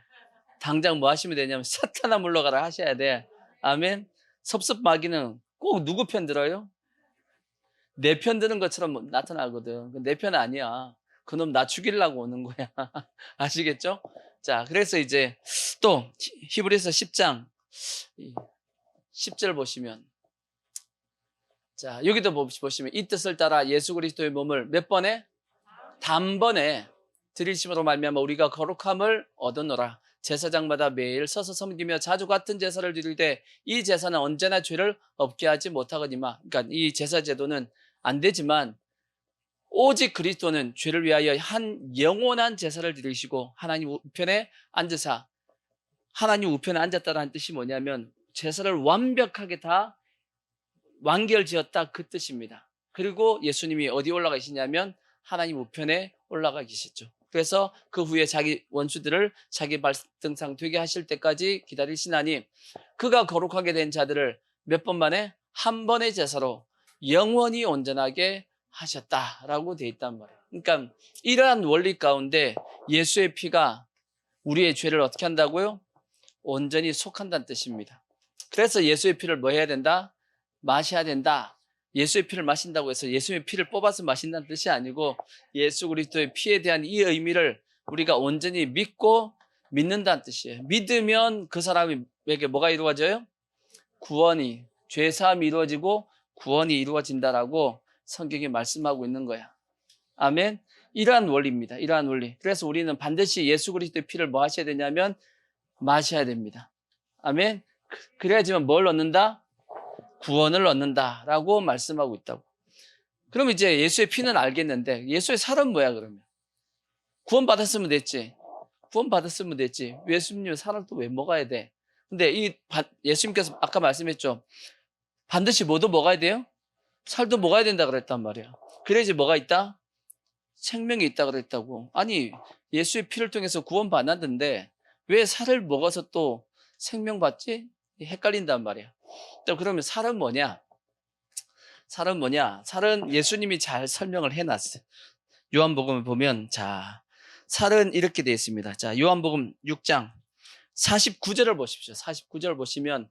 당장 뭐 하시면 되냐면 사탄아 물러가라 하셔야 돼. 아멘. 섭섭마귀는 꼭 누구 편 들어요? 내 편 드는 것처럼 나타나거든. 내 편 아니야. 그놈 나 죽이려고 오는 거야. 아시겠죠? 자, 그래서 이제 또 히브리서 10장 10절 보시면 자, 여기도 보시면 이 뜻을 따라 예수 그리스도의 몸을 몇 번에? 단번에 드리심으로 말미암아 우리가 거룩함을 얻었노라. 제사장마다 매일 서서 섬기며 자주 같은 제사를 드릴 때 이 제사는 언제나 죄를 없게 하지 못하거니와. 그러니까 이 제사 제도는 안 되지만 오직 그리스도는 죄를 위하여 한 영원한 제사를 드리시고 하나님 우편에 앉으사, 하나님 우편에 앉았다는 뜻이 뭐냐면 제사를 완벽하게 다 완결지었다, 그 뜻입니다. 그리고 예수님이 어디 올라가 계시냐면 하나님 우편에 올라가 계시죠. 그래서 그 후에 자기 원수들을 자기 발등상 되게 하실 때까지 기다리시나니 그가 거룩하게 된 자들을 몇 번 만에? 한 번의 제사로 영원히 온전하게 하셨다라고 돼 있단 말이에요. 그러니까 이러한 원리 가운데 예수의 피가 우리의 죄를 어떻게 한다고요? 온전히 속한다는 뜻입니다. 그래서 예수의 피를 뭐 해야 된다? 마셔야 된다. 예수의 피를 마신다고 해서 예수의 피를 뽑아서 마신다는 뜻이 아니고 예수 그리스도의 피에 대한 이 의미를 우리가 온전히 믿고 믿는다는 뜻이에요. 믿으면 그 사람에게 뭐가 이루어져요? 구원이, 죄사함이 이루어지고 구원이 이루어진다라고 성경이 말씀하고 있는 거야. 아멘. 이러한 원리입니다. 이러한 원리. 그래서 우리는 반드시 예수 그리스도의 피를 뭐 하셔야 되냐면 마셔야 됩니다. 아멘. 그래야지만 뭘 얻는다? 구원을 얻는다라고 말씀하고 있다고. 그럼 이제 예수의 피는 알겠는데 예수의 살은 뭐야 그러면? 구원 받았으면 됐지. 구원 받았으면 됐지. 예수님 살을 또 왜 먹어야 돼? 근데 예수님께서 아까 말씀했죠. 반드시 뭐도 먹어야 돼요? 살도 먹어야 된다 그랬단 말이야. 그래야지 뭐가 있다? 생명이 있다 그랬다고. 아니, 예수의 피를 통해서 구원 받았는데 왜 살을 먹어서 또 생명 받지? 헷갈린단 말이야. 또 그러면 살은 뭐냐? 살은 뭐냐? 살은 예수님이 잘 설명을 해놨어요. 요한복음을 보면, 자, 살은 이렇게 되어 있습니다. 자, 요한복음 6장 49절을 보십시오. 49절 보시면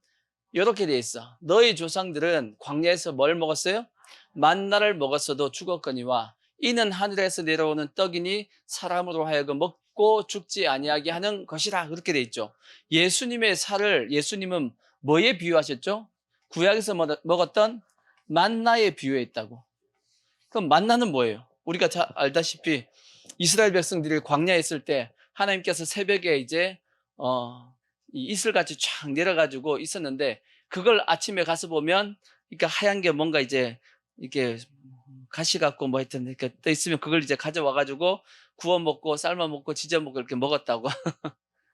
이렇게 되어 있어. 너희 조상들은 광야에서 뭘 먹었어요? 만나를 먹었어도 죽었거니와 이는 하늘에서 내려오는 떡이니 사람으로 하여금 먹고 죽지 아니하게 하는 것이라. 그렇게 되어 있죠. 예수님의 살을 예수님은 뭐에 비유하셨죠? 구약에서 먹었던 만나에 비유했다고. 그럼 만나는 뭐예요? 우리가 잘 알다시피 이스라엘 백성들이 광야에 있을 때 하나님께서 새벽에 이제 이 이슬같이 쫙 내려가지고 있었는데 그걸 아침에 가서 보면 그러니까 하얀 게 뭔가 이제 이렇게 가시 같고 뭐 하여튼 이렇게 떠 있으면 그걸 이제 가져와 가지고 구워 먹고 삶아 먹고 지져 먹고 이렇게 먹었다고.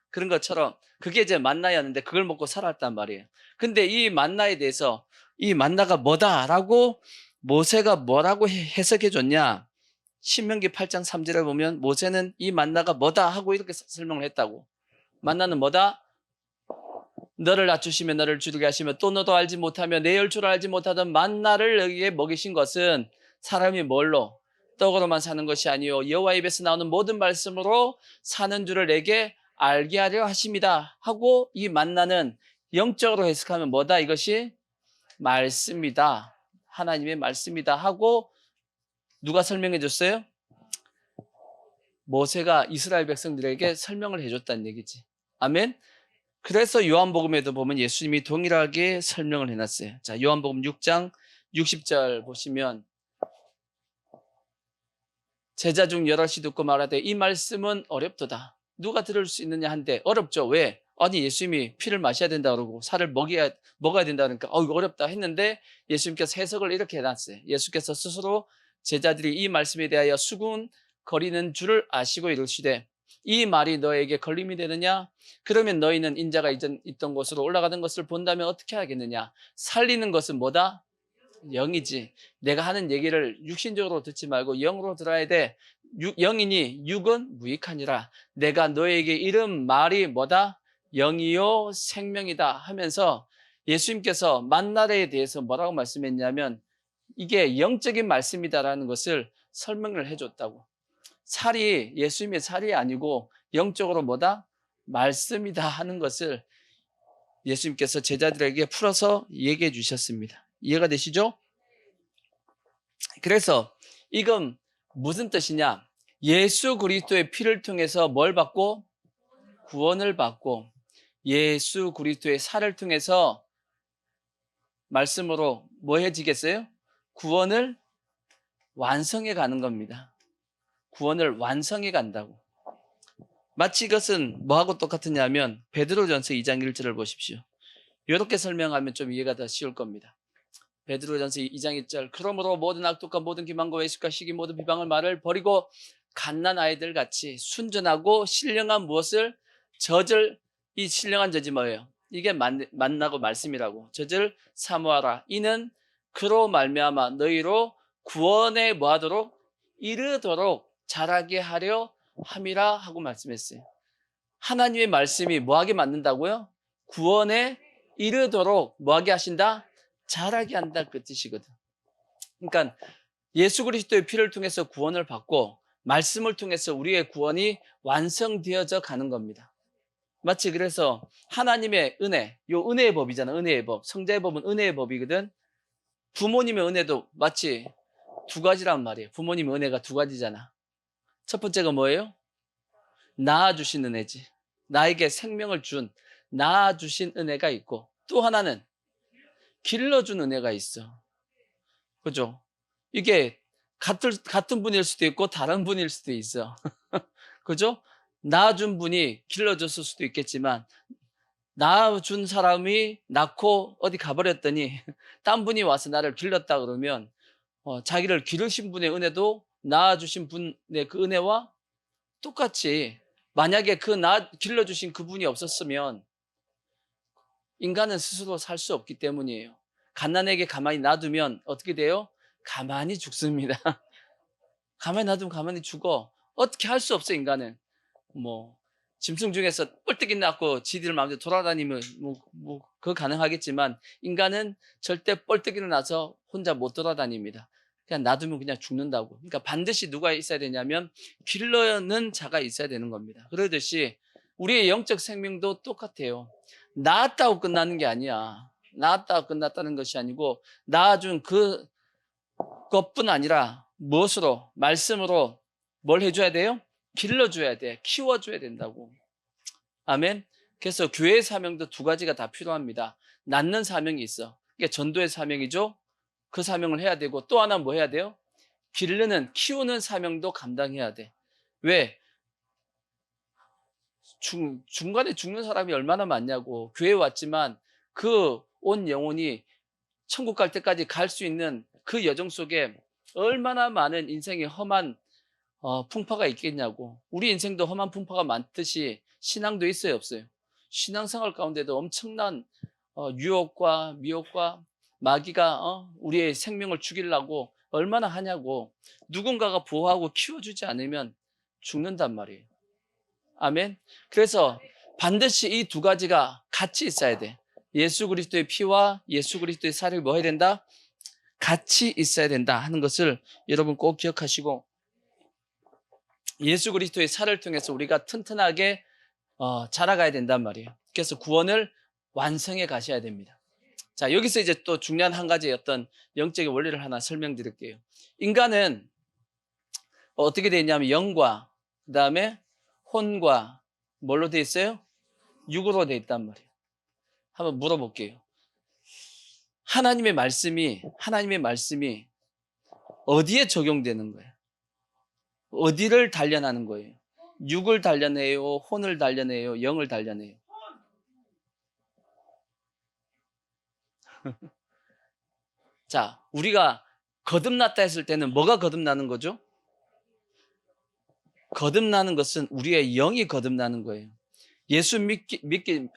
그런 것처럼 그게 이제 만나였는데 그걸 먹고 살았단 말이에요. 근데 이 만나에 대해서 이 만나가 뭐다라고 모세가 뭐라고 해석해 줬냐? 신명기 8장 3절에 보면 모세는 이 만나가 뭐다 하고 이렇게 설명을 했다고. 만나는 뭐다? 너를 낮추시며 너를 주르게 하시며 또 너도 알지 못하며 내 열조를 알지 못하던 만나를 너희에게 먹이신 것은 사람이 뭘로? 떡으로만 사는 것이 아니요 여호와 입에서 나오는 모든 말씀으로 사는 줄을 내게 알게 하려 하십니다 하고 이 만나는 영적으로 해석하면 뭐다? 이것이 말씀이다. 하나님의 말씀이다 하고 누가 설명해 줬어요? 모세가 이스라엘 백성들에게 설명을 해줬다는 얘기지. 아멘. 그래서 요한복음에도 보면 예수님이 동일하게 설명을 해놨어요. 자, 요한복음 6장 60절 보시면 제자 중 여럿이 듣고 말하되 이 말씀은 어렵도다. 누가 들을 수 있느냐 한데 어렵죠. 왜? 아니 예수님이 피를 마셔야 된다 그러고 살을 먹어야 된다 그러니까 이거 어렵다 했는데 예수님께서 해석을 이렇게 해놨어요. 예수께서 스스로 제자들이 이 말씀에 대하여 수군거리는 줄을 아시고 이르시되 이 말이 너에게 걸림이 되느냐? 그러면 너희는 인자가 이전 있던 곳으로 올라가는 것을 본다면 어떻게 하겠느냐? 살리는 것은 뭐다? 영이지. 내가 하는 얘기를 육신적으로 듣지 말고 영으로 들어야 돼. 영이니 육은 무익하니라. 내가 너에게 이른 말이 뭐다? 영이요 생명이다 하면서 예수님께서 만나에 대해서 뭐라고 말씀했냐면 이게 영적인 말씀이다라는 것을 설명을 해줬다고. 살이 예수님의 살이 아니고 영적으로 뭐다? 말씀이다 하는 것을 예수님께서 제자들에게 풀어서 얘기해 주셨습니다. 이해가 되시죠? 그래서 이건 무슨 뜻이냐? 예수 그리스도의 피를 통해서 뭘 받고? 구원을 받고 예수 그리스도의 살을 통해서 말씀으로 뭐 해지겠어요? 구원을 완성해 가는 겁니다. 구원을 완성해 간다고. 마치 이것은 뭐하고 똑같으냐면 베드로전서 2장 1절을 보십시오. 이렇게 설명하면 좀 이해가 더 쉬울 겁니다. 베드로전서 2장 1절. 그러므로 모든 악독과 모든 기만과 외식과 시기 모든 비방을 말을 버리고 갓난 아이들 같이 순전하고 신령한 무엇을 젖을, 이 신령한 젖이 뭐예요? 이게 만나고 말씀이라고. 젖을 사모하라. 이는 그로 말미암아 너희로 구원에 뭐하도록 이르도록 자라게 하려 함이라 하고 말씀했어요. 하나님의 말씀이 뭐하게 만든다고요? 구원에 이르도록 뭐하게 하신다? 자라게 한다, 그 뜻이거든. 그러니까 예수 그리스도의 피를 통해서 구원을 받고 말씀을 통해서 우리의 구원이 완성되어져 가는 겁니다. 마치 그래서 하나님의 은혜, 요 은혜의 법이잖아. 은혜의 법. 성자의 법은 은혜의 법이거든. 부모님의 은혜도 마치 두 가지란 말이에요. 부모님의 은혜가 두 가지잖아. 첫 번째가 뭐예요? 낳아주신 은혜지. 나에게 생명을 준, 낳아주신 은혜가 있고, 또 하나는 길러준 은혜가 있어. 그죠? 이게 같은 분일 수도 있고 다른 분일 수도 있어. 그죠? 낳아준 분이 길러줬을 수도 있겠지만 낳아준 사람이 낳고 어디 가버렸더니 딴 분이 와서 나를 길렀다 그러면 자기를 기르신 분의 은혜도 낳아주신 분의 그 은혜와 똑같이, 만약에 길러주신 그분이 없었으면 인간은 스스로 살 수 없기 때문이에요. 갓난에게 가만히 놔두면 어떻게 돼요? 가만히 죽습니다. 가만히 놔두면 가만히 죽어. 어떻게 할 수 없어, 인간은. 짐승 중에서 뻘떡이 낳고 지들 마음대로 돌아다니면 그거 가능하겠지만 인간은 절대 뻘떡이를 나서 혼자 못 돌아다닙니다. 그냥 놔두면 그냥 죽는다고. 그러니까 반드시 누가 있어야 되냐면 길러는 자가 있어야 되는 겁니다. 그러듯이 우리의 영적 생명도 똑같아요. 낳았다고 끝나는 게 아니야. 낳았다고 끝났다는 것이 아니고 낳아준 그것뿐 아니라 무엇으로? 말씀으로 뭘 해줘야 돼요? 길러줘야 돼. 키워줘야 된다고. 아멘. 그래서 교회의 사명도 두 가지가 다 필요합니다. 낳는 사명이 있어. 이게 전도의 사명이죠. 그 사명을 해야 되고, 또 하나 뭐 해야 돼요? 키우는 사명도 감당해야 돼. 왜? 중간에 죽는 사람이 얼마나 많냐고. 교회에 왔지만 그 온 영혼이 천국 갈 때까지 갈 수 있는 그 여정 속에 얼마나 많은 인생의 험한 풍파가 있겠냐고. 우리 인생도 험한 풍파가 많듯이 신앙도 있어요, 없어요? 신앙생활 가운데도 엄청난 유혹과 미혹과 마귀가 우리의 생명을 죽이려고 얼마나 하냐고. 누군가가 보호하고 키워주지 않으면 죽는단 말이에요. 아멘. 그래서 반드시 이 두 가지가 같이 있어야 돼. 예수 그리스도의 피와 예수 그리스도의 살이 뭐 해야 된다? 같이 있어야 된다 하는 것을 여러분 꼭 기억하시고, 예수 그리스도의 살을 통해서 우리가 튼튼하게 자라가야 된단 말이에요. 그래서 구원을 완성해 가셔야 됩니다. 자, 여기서 이제 또 중요한 한 가지 어떤 영적인 원리를 하나 설명드릴게요. 인간은 어떻게 되어 있냐면 영과 그 다음에 혼과 뭘로 되어 있어요? 육으로 되어 있단 말이에요. 한번 물어볼게요. 하나님의 말씀이 어디에 적용되는 거예요? 어디를 단련하는 거예요? 육을 단련해요? 혼을 단련해요? 영을 단련해요? 자, 우리가 거듭났다 했을 때는 뭐가 거듭나는 거죠? 거듭나는 것은 우리의 영이 거듭나는 거예요. 예수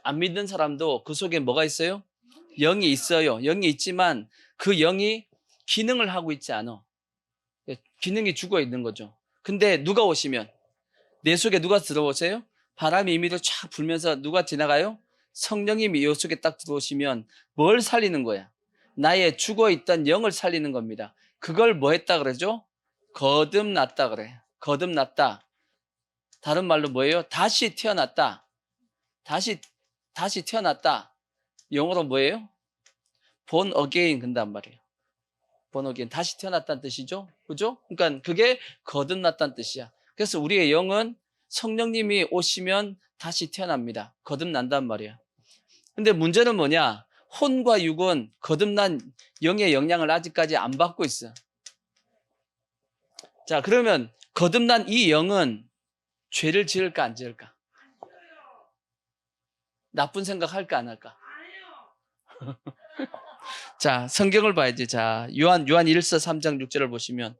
안 믿는 사람도 그 속에 뭐가 있어요? 영이 있어요. 영이 있지만 그 영이 기능을 하고 있지 않아. 기능이 죽어 있는 거죠. 근데 누가 오시면, 내 속에 누가 들어오세요? 바람이 임의로 쫙 불면서 누가 지나가요? 성령님이 이 속에 딱 들어오시면 뭘 살리는 거야? 나의 죽어있던 영을 살리는 겁니다. 그걸 뭐 했다 그러죠? 거듭났다 그래. 거듭났다. 다른 말로 뭐예요? 다시 태어났다. 다시 태어났다. 영어로 뭐예요? born again 근단 말이에요. born again. 다시 태어났다는 뜻이죠. 그죠? 그러니까 그게 거듭났다는 뜻이야. 그래서 우리의 영은 성령님이 오시면 다시 태어납니다. 거듭난단 말이야. 근데 문제는 뭐냐? 혼과 육은 거듭난 영의 영향을 아직까지 안 받고 있어. 자, 그러면 거듭난 이 영은 죄를 지을까 안 지을까? 나쁜 생각 할까 안 할까? 자, 성경을 봐야지. 자, 요한 1서 3장 6절을 보시면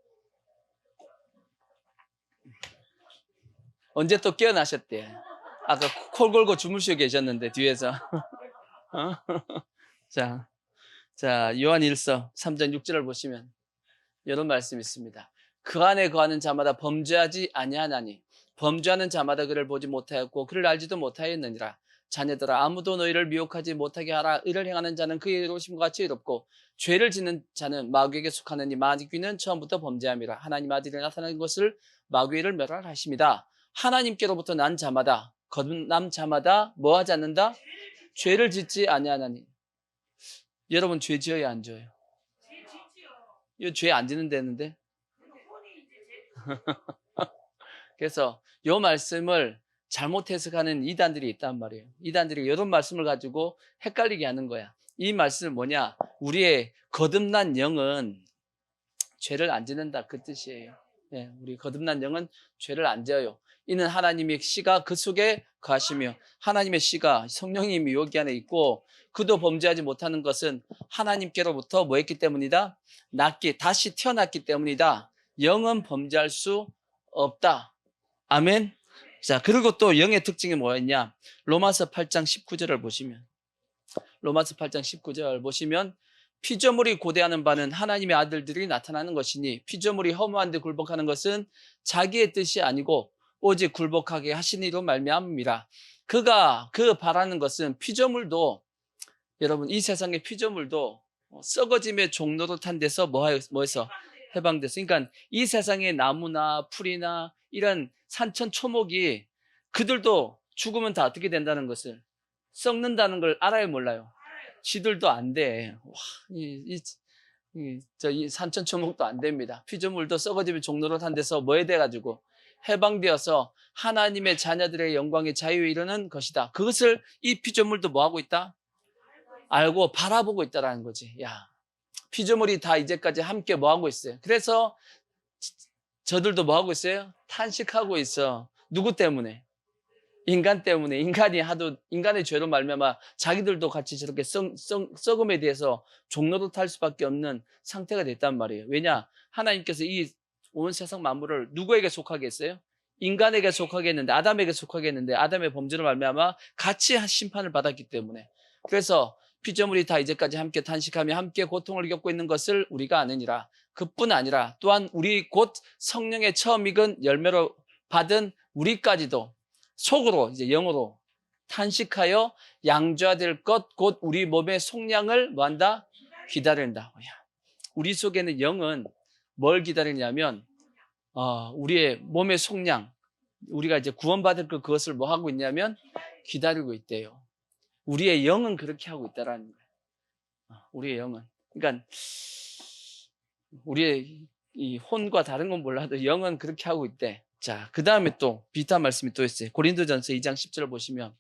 언제 또 깨어나셨대? 아까 콜 골고 주무시고 계셨는데 뒤에서. 어? 자, 요한 1서 3장 6절을 보시면 이런 말씀이 있습니다. 그 안에 거하는 자마다 범죄하지 아니하나니 범죄하는 자마다 그를 보지 못하였고 그를 알지도 못하였느니라. 자녀들아, 아무도 너희를 미혹하지 못하게 하라. 의를 행하는 자는 그의 의로우심과 같이 의롭고 죄를 짓는 자는 마귀에게 속하느니 마귀는 처음부터 범죄함이라. 하나님 아들이 나타난 것을 마귀를 멸하십니다. 하나님께로부터 난 자마다 거듭난 자마다 뭐 하지 않는다? 죄를 짓지 아니하나니. 여러분 죄 지어야 안 지어요? 이거 죄 안 짓는 데는데. 그래서 이 말씀을 잘못 해석하는 이단들이 있단 말이에요. 이단들이 이런 말씀을 가지고 헷갈리게 하는 거야. 이 말씀은 뭐냐? 우리의 거듭난 영은 죄를 안 짓는다, 그 뜻이에요. 네, 우리 거듭난 영은 죄를 안 지어요. 이는 하나님의 씨가 그 속에 거하시며 하나님의 씨가 성령님이 여기 안에 있고 그도 범죄하지 못하는 것은 하나님께로부터 뭐 했기 때문이다? 다시 태어났기 때문이다. 영은 범죄할 수 없다. 아멘. 자, 그리고 또 영의 특징이 뭐였냐? 로마서 8장 19절을 보시면 피조물이 고대하는 바는 하나님의 아들들이 나타나는 것이니 피조물이 허무한 데 굴복하는 것은 자기의 뜻이 아니고 오직 굴복하게 하신 이로 말미암음이라. 그가 바라는 것은 피조물도, 여러분 이 세상의 피조물도 썩어짐의 종로로 탄 데서 뭐해서 해방돼서, 그러니까 이 세상의 나무나 풀이나 이런 산천 초목이 그들도 죽으면 다 어떻게 된다는 것을, 썩는다는 걸 알아요 몰라요? 지들도 안 돼. 와, 이 산천 초목도 안 됩니다. 피조물도 썩어지면 종로로 탄 데서 뭐에 돼가지고 해방되어서 하나님의 자녀들의 영광의 자유에 이르는 것이다. 그것을 이 피조물도 뭐 하고 있다? 알고 바라보고 있다라는 거지. 야, 피조물이 다 이제까지 함께 뭐 하고 있어요? 그래서 저들도 뭐 하고 있어요? 탄식하고 있어. 누구 때문에? 인간 때문에. 인간의 죄로 말미암아 자기들도 같이 저렇게 썩음에 대해서 종로로 탈 수밖에 없는 상태가 됐단 말이에요. 왜냐? 하나님께서 이 온 세상 만물을 누구에게 속하게 했어요? 인간에게 속하게 했는데, 아담에게 속하게 했는데, 아담의 범죄로 말미암아 같이 심판을 받았기 때문에. 그래서 피조물이 다 이제까지 함께 탄식하며 함께 고통을 겪고 있는 것을 우리가 아느니라. 그뿐 아니라 또한 우리 곧 성령의 처음 익은 열매로 받은 우리까지도 속으로, 이제 영으로 탄식하여 양조해야 될 것 곧 우리 몸의 속량을 뭐한다? 기다린다. 우리 속에는 영은 뭘 기다리냐면 우리의 몸의 속량, 우리가 이제 구원받을 그것을 뭐 하고 있냐면 기다리고 있대요. 우리의 영은 그렇게 하고 있다라는 거예요. 우리의 영은. 그러니까 우리의 이 혼과 다른 건 몰라도 영은 그렇게 하고 있대. 자, 그 다음에 또 비슷한 말씀이 또 있어요. 고린도전서 2장 10절을 보시면,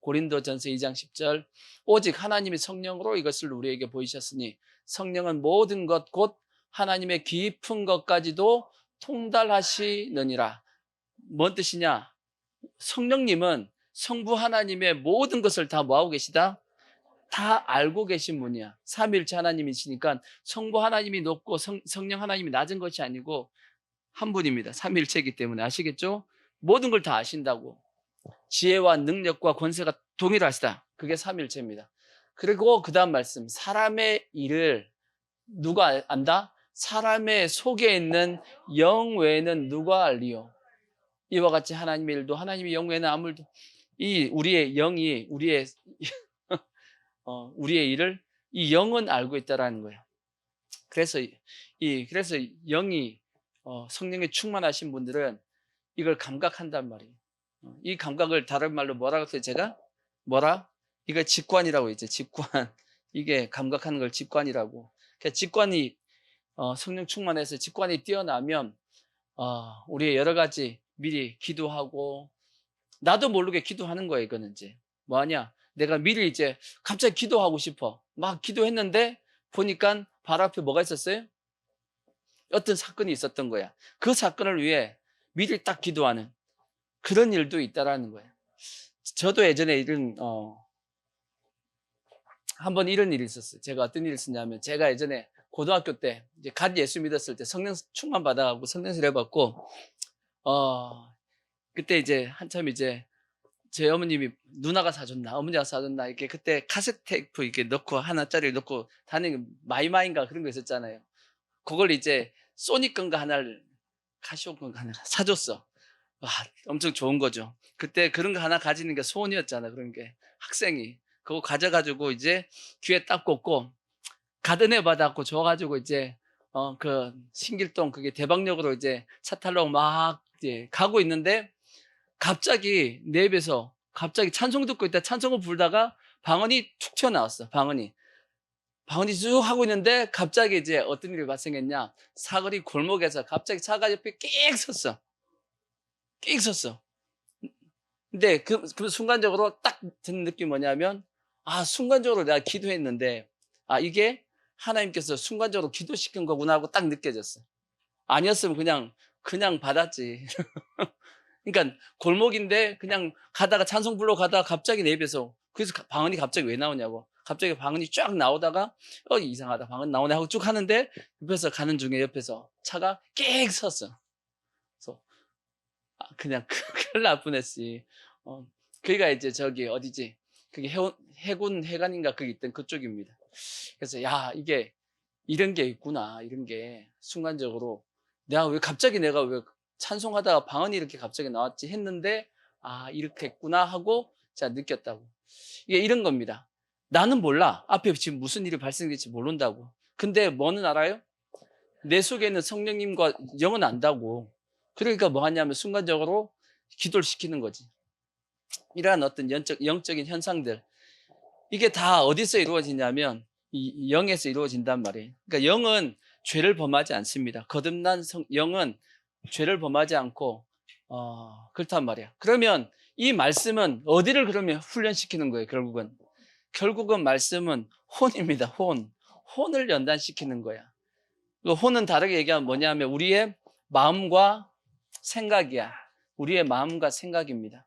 고린도전서 2장 10절, 오직 하나님의 성령으로 이것을 우리에게 보이셨으니 성령은 모든 것 곧 하나님의 깊은 것까지도 통달하시느니라. 뭔 뜻이냐? 성령님은 성부 하나님의 모든 것을 다 뭐하고 계시다? 다 알고 계신 분이야. 삼위일체 하나님이시니까 성부 하나님이 높고 성령 하나님이 낮은 것이 아니고 한 분입니다. 삼위일체이기 때문에. 아시겠죠? 모든 걸 다 아신다고. 지혜와 능력과 권세가 동일하시다. 그게 삼위일체입니다. 그리고 그 다음 말씀, 사람의 일을 누가 안다? 사람의 속에 있는 영 외에는 누가 알리요? 이와 같이 하나님의 일도 하나님의 영 외에는 아무도, 이 우리의 영이 우리의 일을 이 영은 알고 있다라는 거예요. 그래서 영이 성령에 충만하신 분들은 이걸 감각한단 말이에요. 이 감각을 다른 말로 뭐라고 했어요? 제가 이거 직관이라고 했죠. 직관. 이게 감각하는 걸 직관이라고. 그러니까 직관이 성령 충만해서 직관이 뛰어나면 우리의 여러 가지 미리 기도하고, 나도 모르게 기도하는 거예요. 이거는 이제 뭐하냐? 내가 미리 이제 갑자기 기도하고 싶어. 막 기도했는데 보니까 바로 앞에 뭐가 있었어요? 어떤 사건이 있었던 거야. 그 사건을 위해 미리 딱 기도하는 그런 일도 있다라는 거예요. 저도 예전에 한번 이런 일이 있었어요. 제가 어떤 일을 있었냐면, 제가 예전에 고등학교 때 이제 갓 예수 믿었을 때 성령 충만 받아가고 성령세례 받고, 그때 이제 한참 이제 제 어머님이 누나가 사줬나 어머니가 사줬나 이렇게 그때 카세트 테이프 이렇게 넣고 하나짜리 넣고 다니는 마이마인가 그런 거 있었잖아요. 그걸 이제 소니 건가 하나를, 카시오 건가 하나 사줬어. 와, 엄청 좋은 거죠. 그때 그런 거 하나 가지는 게 소원이었잖아. 그런 게 학생이 그거 가져가지고 이제 귀에 딱 꽂고 가든에 받았고 줘가지고 이제 그 신길동 그게 대방역으로 이제 차 타려고 막 이제 가고 있는데 갑자기 내 입에서 갑자기 찬송 듣고 있다 찬송을 부르다가 방언이 툭 튀어나왔어. 방언이 쭉 하고 있는데 갑자기 이제 어떤 일이 발생했냐, 사거리 골목에서 갑자기 차가 옆에 끽 섰어. 끽 섰어. 근데 그 순간적으로 딱 드는 느낌이 뭐냐면, 순간적으로 내가 기도했는데 이게 하나님께서 순간적으로 기도시킨 거구나 하고 딱 느껴졌어. 아니었으면 그냥 받았지. 그러니까 골목인데 그냥 가다가 찬송 불러 가다가 갑자기 내 입에서, 그래서 방언이 갑자기 왜 나오냐고. 갑자기 방언이 쫙 나오다가 이상하다 방언 나오네 하고 쭉 하는데 옆에서 가는 중에 옆에서 차가 끽 섰어. 그래서 그냥 큰일 날 뻔했지. 거기가 이제 저기 어디지? 그게 해군 해관인가 거기 있던 그쪽입니다. 그래서 이게 이런 게 있구나. 이런 게 순간적으로 내가 왜 찬송하다가 방언이 이렇게 갑자기 나왔지 했는데 이렇게 했구나 하고 제가 느꼈다고. 이게 이런 겁니다. 나는 몰라. 앞에 지금 무슨 일이 발생될지 모른다고. 근데 뭐는 알아요? 내 속에 있는 성령님과 영은 안다고. 그러니까 뭐 하냐면 순간적으로 기도를 시키는 거지. 이러한 어떤 영적인 현상들, 이게 다 어디서 이루어지냐면 이 영에서 이루어진단 말이에요. 그러니까 영은 죄를 범하지 않습니다. 거듭난 영은 죄를 범하지 않고 그렇단 말이야. 그러면 이 말씀은 어디를 그러면 훈련시키는 거예요? 결국은 말씀은 혼입니다. 혼을 연단시키는 거야. 그 혼은 다르게 얘기하면 뭐냐면 우리의 마음과 생각이야. 우리의 마음과 생각입니다.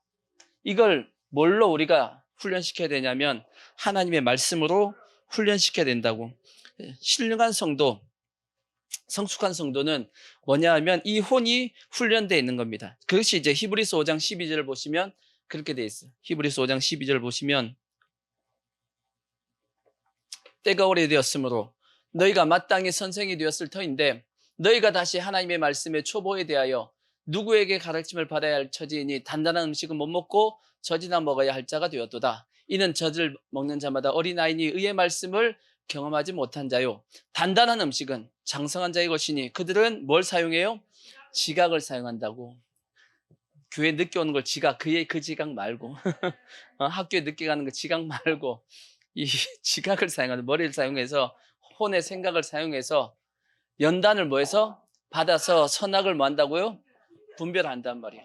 이걸 뭘로 우리가 훈련시켜야 되냐면 하나님의 말씀으로 훈련시켜야 된다고. 신령한 성도, 성숙한 성도는 뭐냐 하면 이 혼이 훈련되어 있는 겁니다. 그것이 이제 히브리서 5장 12절을 보시면 그렇게 되어 있어요. 히브리서 5장 12절을 보시면, 때가 오래되었으므로 너희가 마땅히 선생이 되었을 터인데 너희가 다시 하나님의 말씀의 초보에 대하여 누구에게 가르침을 받아야 할 처지이니 단단한 음식은 못 먹고 젖이나 먹어야 할 자가 되었도다. 이는 젖을 먹는 자마다 어린아이니 의의 말씀을 경험하지 못한 자요. 단단한 음식은 장성한 자의 것이니 그들은 뭘 사용해요? 지각을 사용한다고. 교회 늦게 오는 걸 지각, 그 지각 말고 학교에 늦게 가는 거 지각 말고 이 지각을 사용하는, 머리를 사용해서 혼의 생각을 사용해서 연단을 뭐해서 받아서 선악을 뭐 한다고요? 분별한단 말이에요.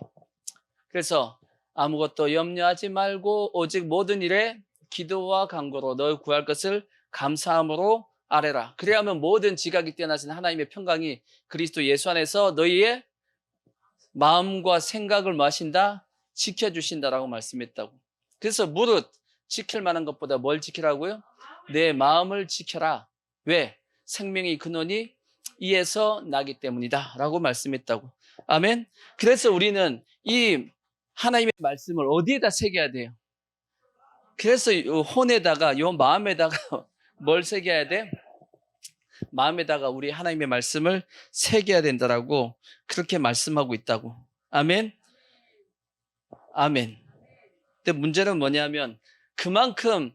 그래서 아무것도 염려하지 말고 오직 모든 일에 기도와 간구로 너희 구할 것을 감사함으로 아뢰라. 그래야만 모든 지각이 뛰어나신 하나님의 평강이 그리스도 예수 안에서 너희의 마음과 생각을 뭐 하신다? 지켜주신다라고 말씀했다고. 그래서 무릇 지킬 만한 것보다 뭘 지키라고요? 내 마음을 지켜라. 왜? 생명의 근원이 이에서 나기 때문이다 라고 말씀했다고. 아멘. 그래서 우리는 이 하나님의 말씀을 어디에다 새겨야 돼요? 그래서 이 혼에다가, 요 마음에다가 뭘 새겨야 돼? 마음에다가 우리 하나님의 말씀을 새겨야 된다라고 그렇게 말씀하고 있다고. 아멘. 아멘. 근데 문제는 뭐냐면 그만큼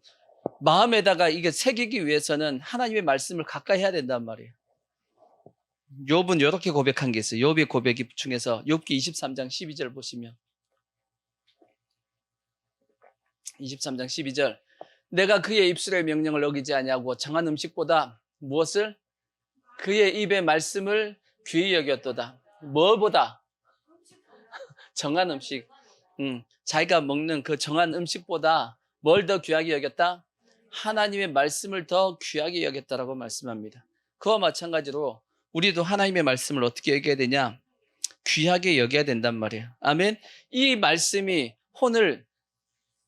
마음에다가 이게 새기기 위해서는 하나님의 말씀을 가까이 해야 된단 말이에요. 욥은 이렇게 고백한 게 있어요. 욥의 고백 중에서 욥기 23장 12절 보시면, 23장 12절, 내가 그의 입술의 명령을 어기지 아니하고 정한 음식보다 무엇을? 그의 입의 말씀을 귀히 여겼도다. 뭐보다? 정한 음식. 자기가 먹는 그 정한 음식보다 뭘 더 귀하게 여겼다? 하나님의 말씀을 더 귀하게 여겼다라고 말씀합니다. 그와 마찬가지로 우리도 하나님의 말씀을 어떻게 여겨야 되냐? 귀하게 여겨야 된단 말이에요. 아멘. 이 말씀이 혼을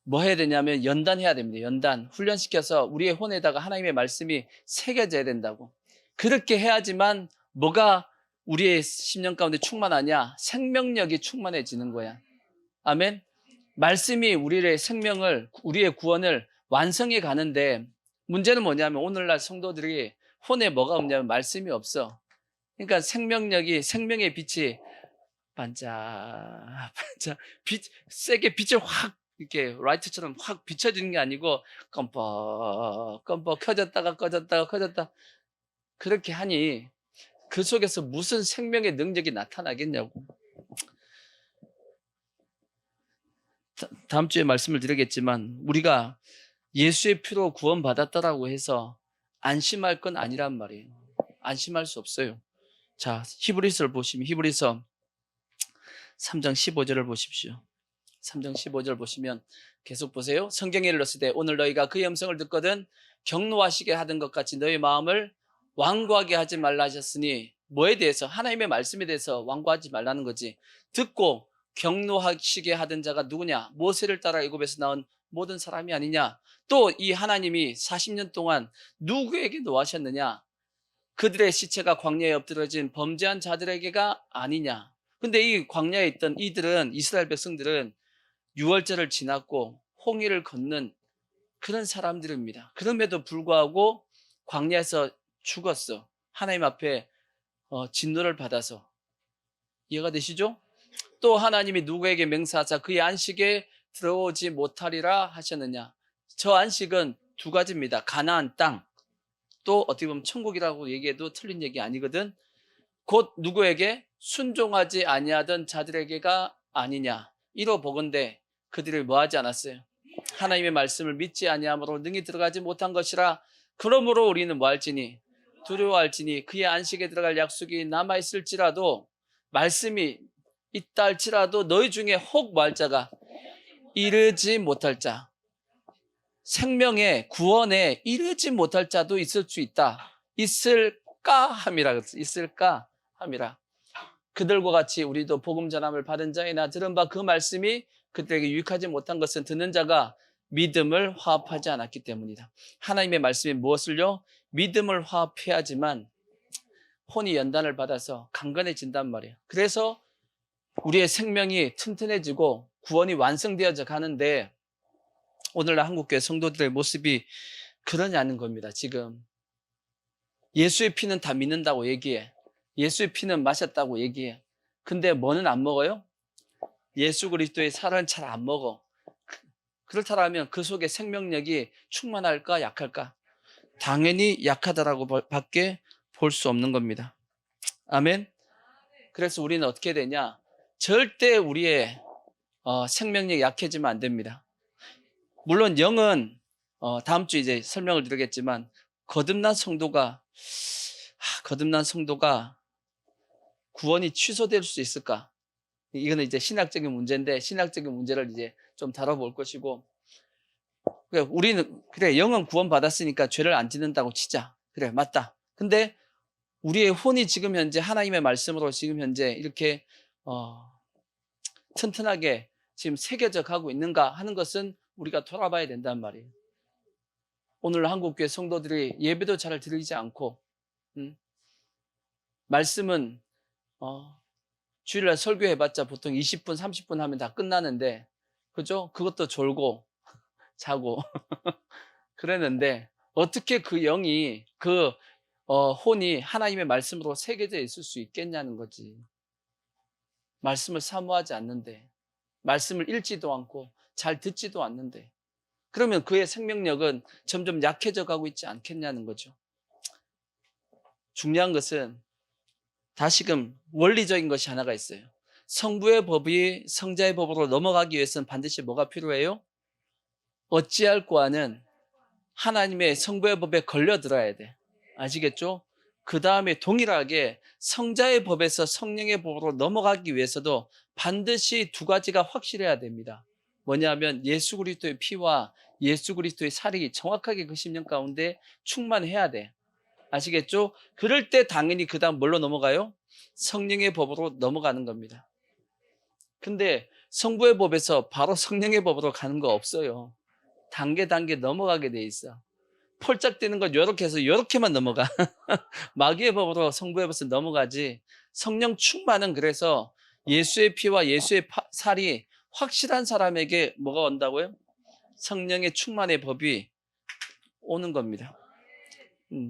뭐 해야 되냐면 연단해야 됩니다. 연단. 훈련시켜서 우리의 혼에다가 하나님의 말씀이 새겨져야 된다고. 그렇게 해야지만 뭐가 우리의 심령 가운데 충만하냐? 생명력이 충만해지는 거야. 아멘. 말씀이 우리의 생명을, 우리의 구원을 완성해 가는데 문제는 뭐냐면 오늘날 성도들이 혼에 뭐가 없냐면 말씀이 없어. 그러니까 생명력이, 생명의 빛이 반짝 세게 빛을 확 이렇게 라이트처럼 확 비춰지는 게 아니고 껌뻑 켜졌다가 꺼졌다가 켜졌다. 그렇게 하니 그 속에서 무슨 생명의 능력이 나타나겠냐고. 다음 주에 말씀을 드리겠지만 우리가 예수의 피로 구원받았다라고 해서 안심할 건 아니란 말이에요. 안심할 수 없어요. 자, 히브리서를 보시면 히브리서 3장 15절을 보십시오. 3장 15절 보시면 계속 보세요. 성경에 일렀으되 오늘 너희가 그의 음성을 듣거든 경노하시게 하던 것 같이 너희 마음을 완고하게 하지 말라 하셨으니 뭐에 대해서? 하나님의 말씀에 대해서 완고하지 말라는 거지. 듣고 경노하시게 하던 자가 누구냐? 모세를 따라 애굽에서 나온 모든 사람이 아니냐? 또 이 하나님이 40년 동안 누구에게 노하셨느냐? 그들의 시체가 광야에 엎드러진 범죄한 자들에게가 아니냐? 근데 이 광야에 있던 이들은, 이스라엘 백성들은 유월절을 지났고 홍해를 걷는 그런 사람들입니다. 그럼에도 불구하고 광야에서 죽었어. 하나님 앞에 진노를 받아서. 이해가 되시죠? 또 하나님이 누구에게 맹세하사 그의 안식에 들어오지 못하리라 하셨느냐? 저 안식은 두 가지입니다. 가나안 땅, 또 어떻게 보면 천국이라고 얘기해도 틀린 얘기 아니거든. 곧 누구에게? 순종하지 아니하던 자들에게가 아니냐. 이로 보건대 그들이 뭐하지 않았어요? 하나님의 말씀을 믿지 아니함으로 능히 들어가지 못한 것이라. 그러므로 우리는 뭐할지니? 두려워할지니 그의 안식에 들어갈 약속이 남아있을지라도, 말씀이 있다 할지라도 너희 중에 혹 뭐할 자가 이르지 못할 자, 생명의 구원에 이르지 못할 자도 있을 수 있다. 있을까 함이라. 있을까 함이라. 그들과 같이 우리도 복음 전함을 받은 자이나 들은 바 그 말씀이 그들에게 유익하지 못한 것은 듣는 자가 믿음을 화합하지 않았기 때문이다. 하나님의 말씀이 무엇을요? 믿음을 화합해야지만 혼이 연단을 받아서 강건해진단 말이에요. 그래서 우리의 생명이 튼튼해지고 구원이 완성되어져 가는데 오늘날 한국교회 성도들의 모습이 그러냐는 겁니다. 지금 예수의 피는 다 믿는다고 얘기해. 예수의 피는 마셨다고 얘기해. 근데 뭐는 안 먹어요? 예수 그리스도의 살은 잘 안 먹어. 그렇다면 그 속에 생명력이 충만할까 약할까? 당연히 약하다라고 밖에 볼 수 없는 겁니다. 아멘. 그래서 우리는 어떻게 되냐? 절대 우리의 생명력이 약해지면 안 됩니다. 물론 영은 다음 주 이제 설명을 드리겠지만 거듭난 성도가 구원이 취소될 수 있을까? 이거는 이제 신학적인 문제인데 신학적인 문제를 이제 좀 다뤄볼 것이고, 그래 우리는 그래 영은 구원 받았으니까 죄를 안 짓는다고 치자. 그래 맞다. 근데 우리의 혼이 지금 현재 하나님의 말씀으로 지금 현재 이렇게 튼튼하게 지금 새겨져 가고 있는가 하는 것은 우리가 돌아봐야 된단 말이에요. 오늘 한국교회 성도들이 예배도 잘 드리지 않고 말씀은 주일날 설교해봤자 보통 20분 30분 하면 다 끝나는데, 그죠? 그것도 졸고 자고 그랬는데 어떻게 그 영이 그 혼이 하나님의 말씀으로 새겨져 있을 수 있겠냐는 거지. 말씀을 사모하지 않는데, 말씀을 읽지도 않고 잘 듣지도 않는데, 그러면 그의 생명력은 점점 약해져 가고 있지 않겠냐는 거죠. 중요한 것은 다시금 원리적인 것이 하나가 있어요. 성부의 법이 성자의 법으로 넘어가기 위해서는 반드시 뭐가 필요해요? 어찌할 거하는 하나님의 성부의 법에 걸려들어야 돼. 아시겠죠? 그 다음에 동일하게 성자의 법에서 성령의 법으로 넘어가기 위해서도 반드시 두 가지가 확실해야 됩니다. 뭐냐면 예수 그리스도의 피와 예수 그리스도의 살이 정확하게 그 심령 가운데 충만해야 돼. 아시겠죠? 그럴 때 당연히 그 다음 뭘로 넘어가요? 성령의 법으로 넘어가는 겁니다. 근데 성부의 법에서 바로 성령의 법으로 가는 거 없어요. 단계 넘어가게 돼 있어. 폴짝되는 건 요렇게 해서 요렇게만 넘어가. 마귀의 법으로 성부의 법에서 넘어가지. 성령 충만은 그래서 예수의 피와 예수의 살이 확실한 사람에게 뭐가 온다고요? 성령의 충만의 법이 오는 겁니다.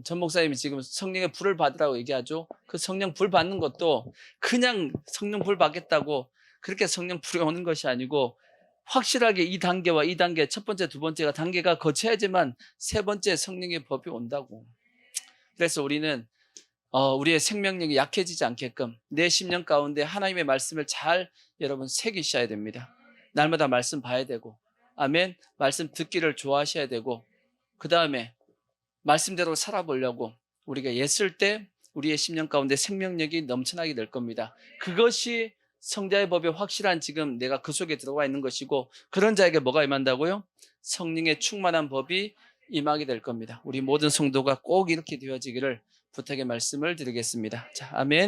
전 목사님이 지금 성령의 불을 받으라고 얘기하죠. 그 성령 불 받는 것도 그냥 성령 불 받겠다고 그렇게 성령 불이 오는 것이 아니고 확실하게 이 단계와 이 단계, 첫 번째, 두 번째가 단계가 거쳐야지만 세 번째 성령의 법이 온다고. 그래서 우리는 우리의 생명력이 약해지지 않게끔 내 심령 가운데 하나님의 말씀을 잘 여러분 새기셔야 됩니다. 날마다 말씀 봐야 되고, 아멘. 말씀 듣기를 좋아하셔야 되고, 그 다음에 말씀대로 살아보려고 우리가 애쓸 때 우리의 심령 가운데 생명력이 넘쳐나게 될 겁니다. 그것이 성자의 법에 확실한 지금 내가 그 속에 들어가 있는 것이고, 그런 자에게 뭐가 임한다고요? 성령의 충만한 법이 임하게 될 겁니다. 우리 모든 성도가 꼭 이렇게 되어지기를 부탁의 말씀을 드리겠습니다. 자, 아멘.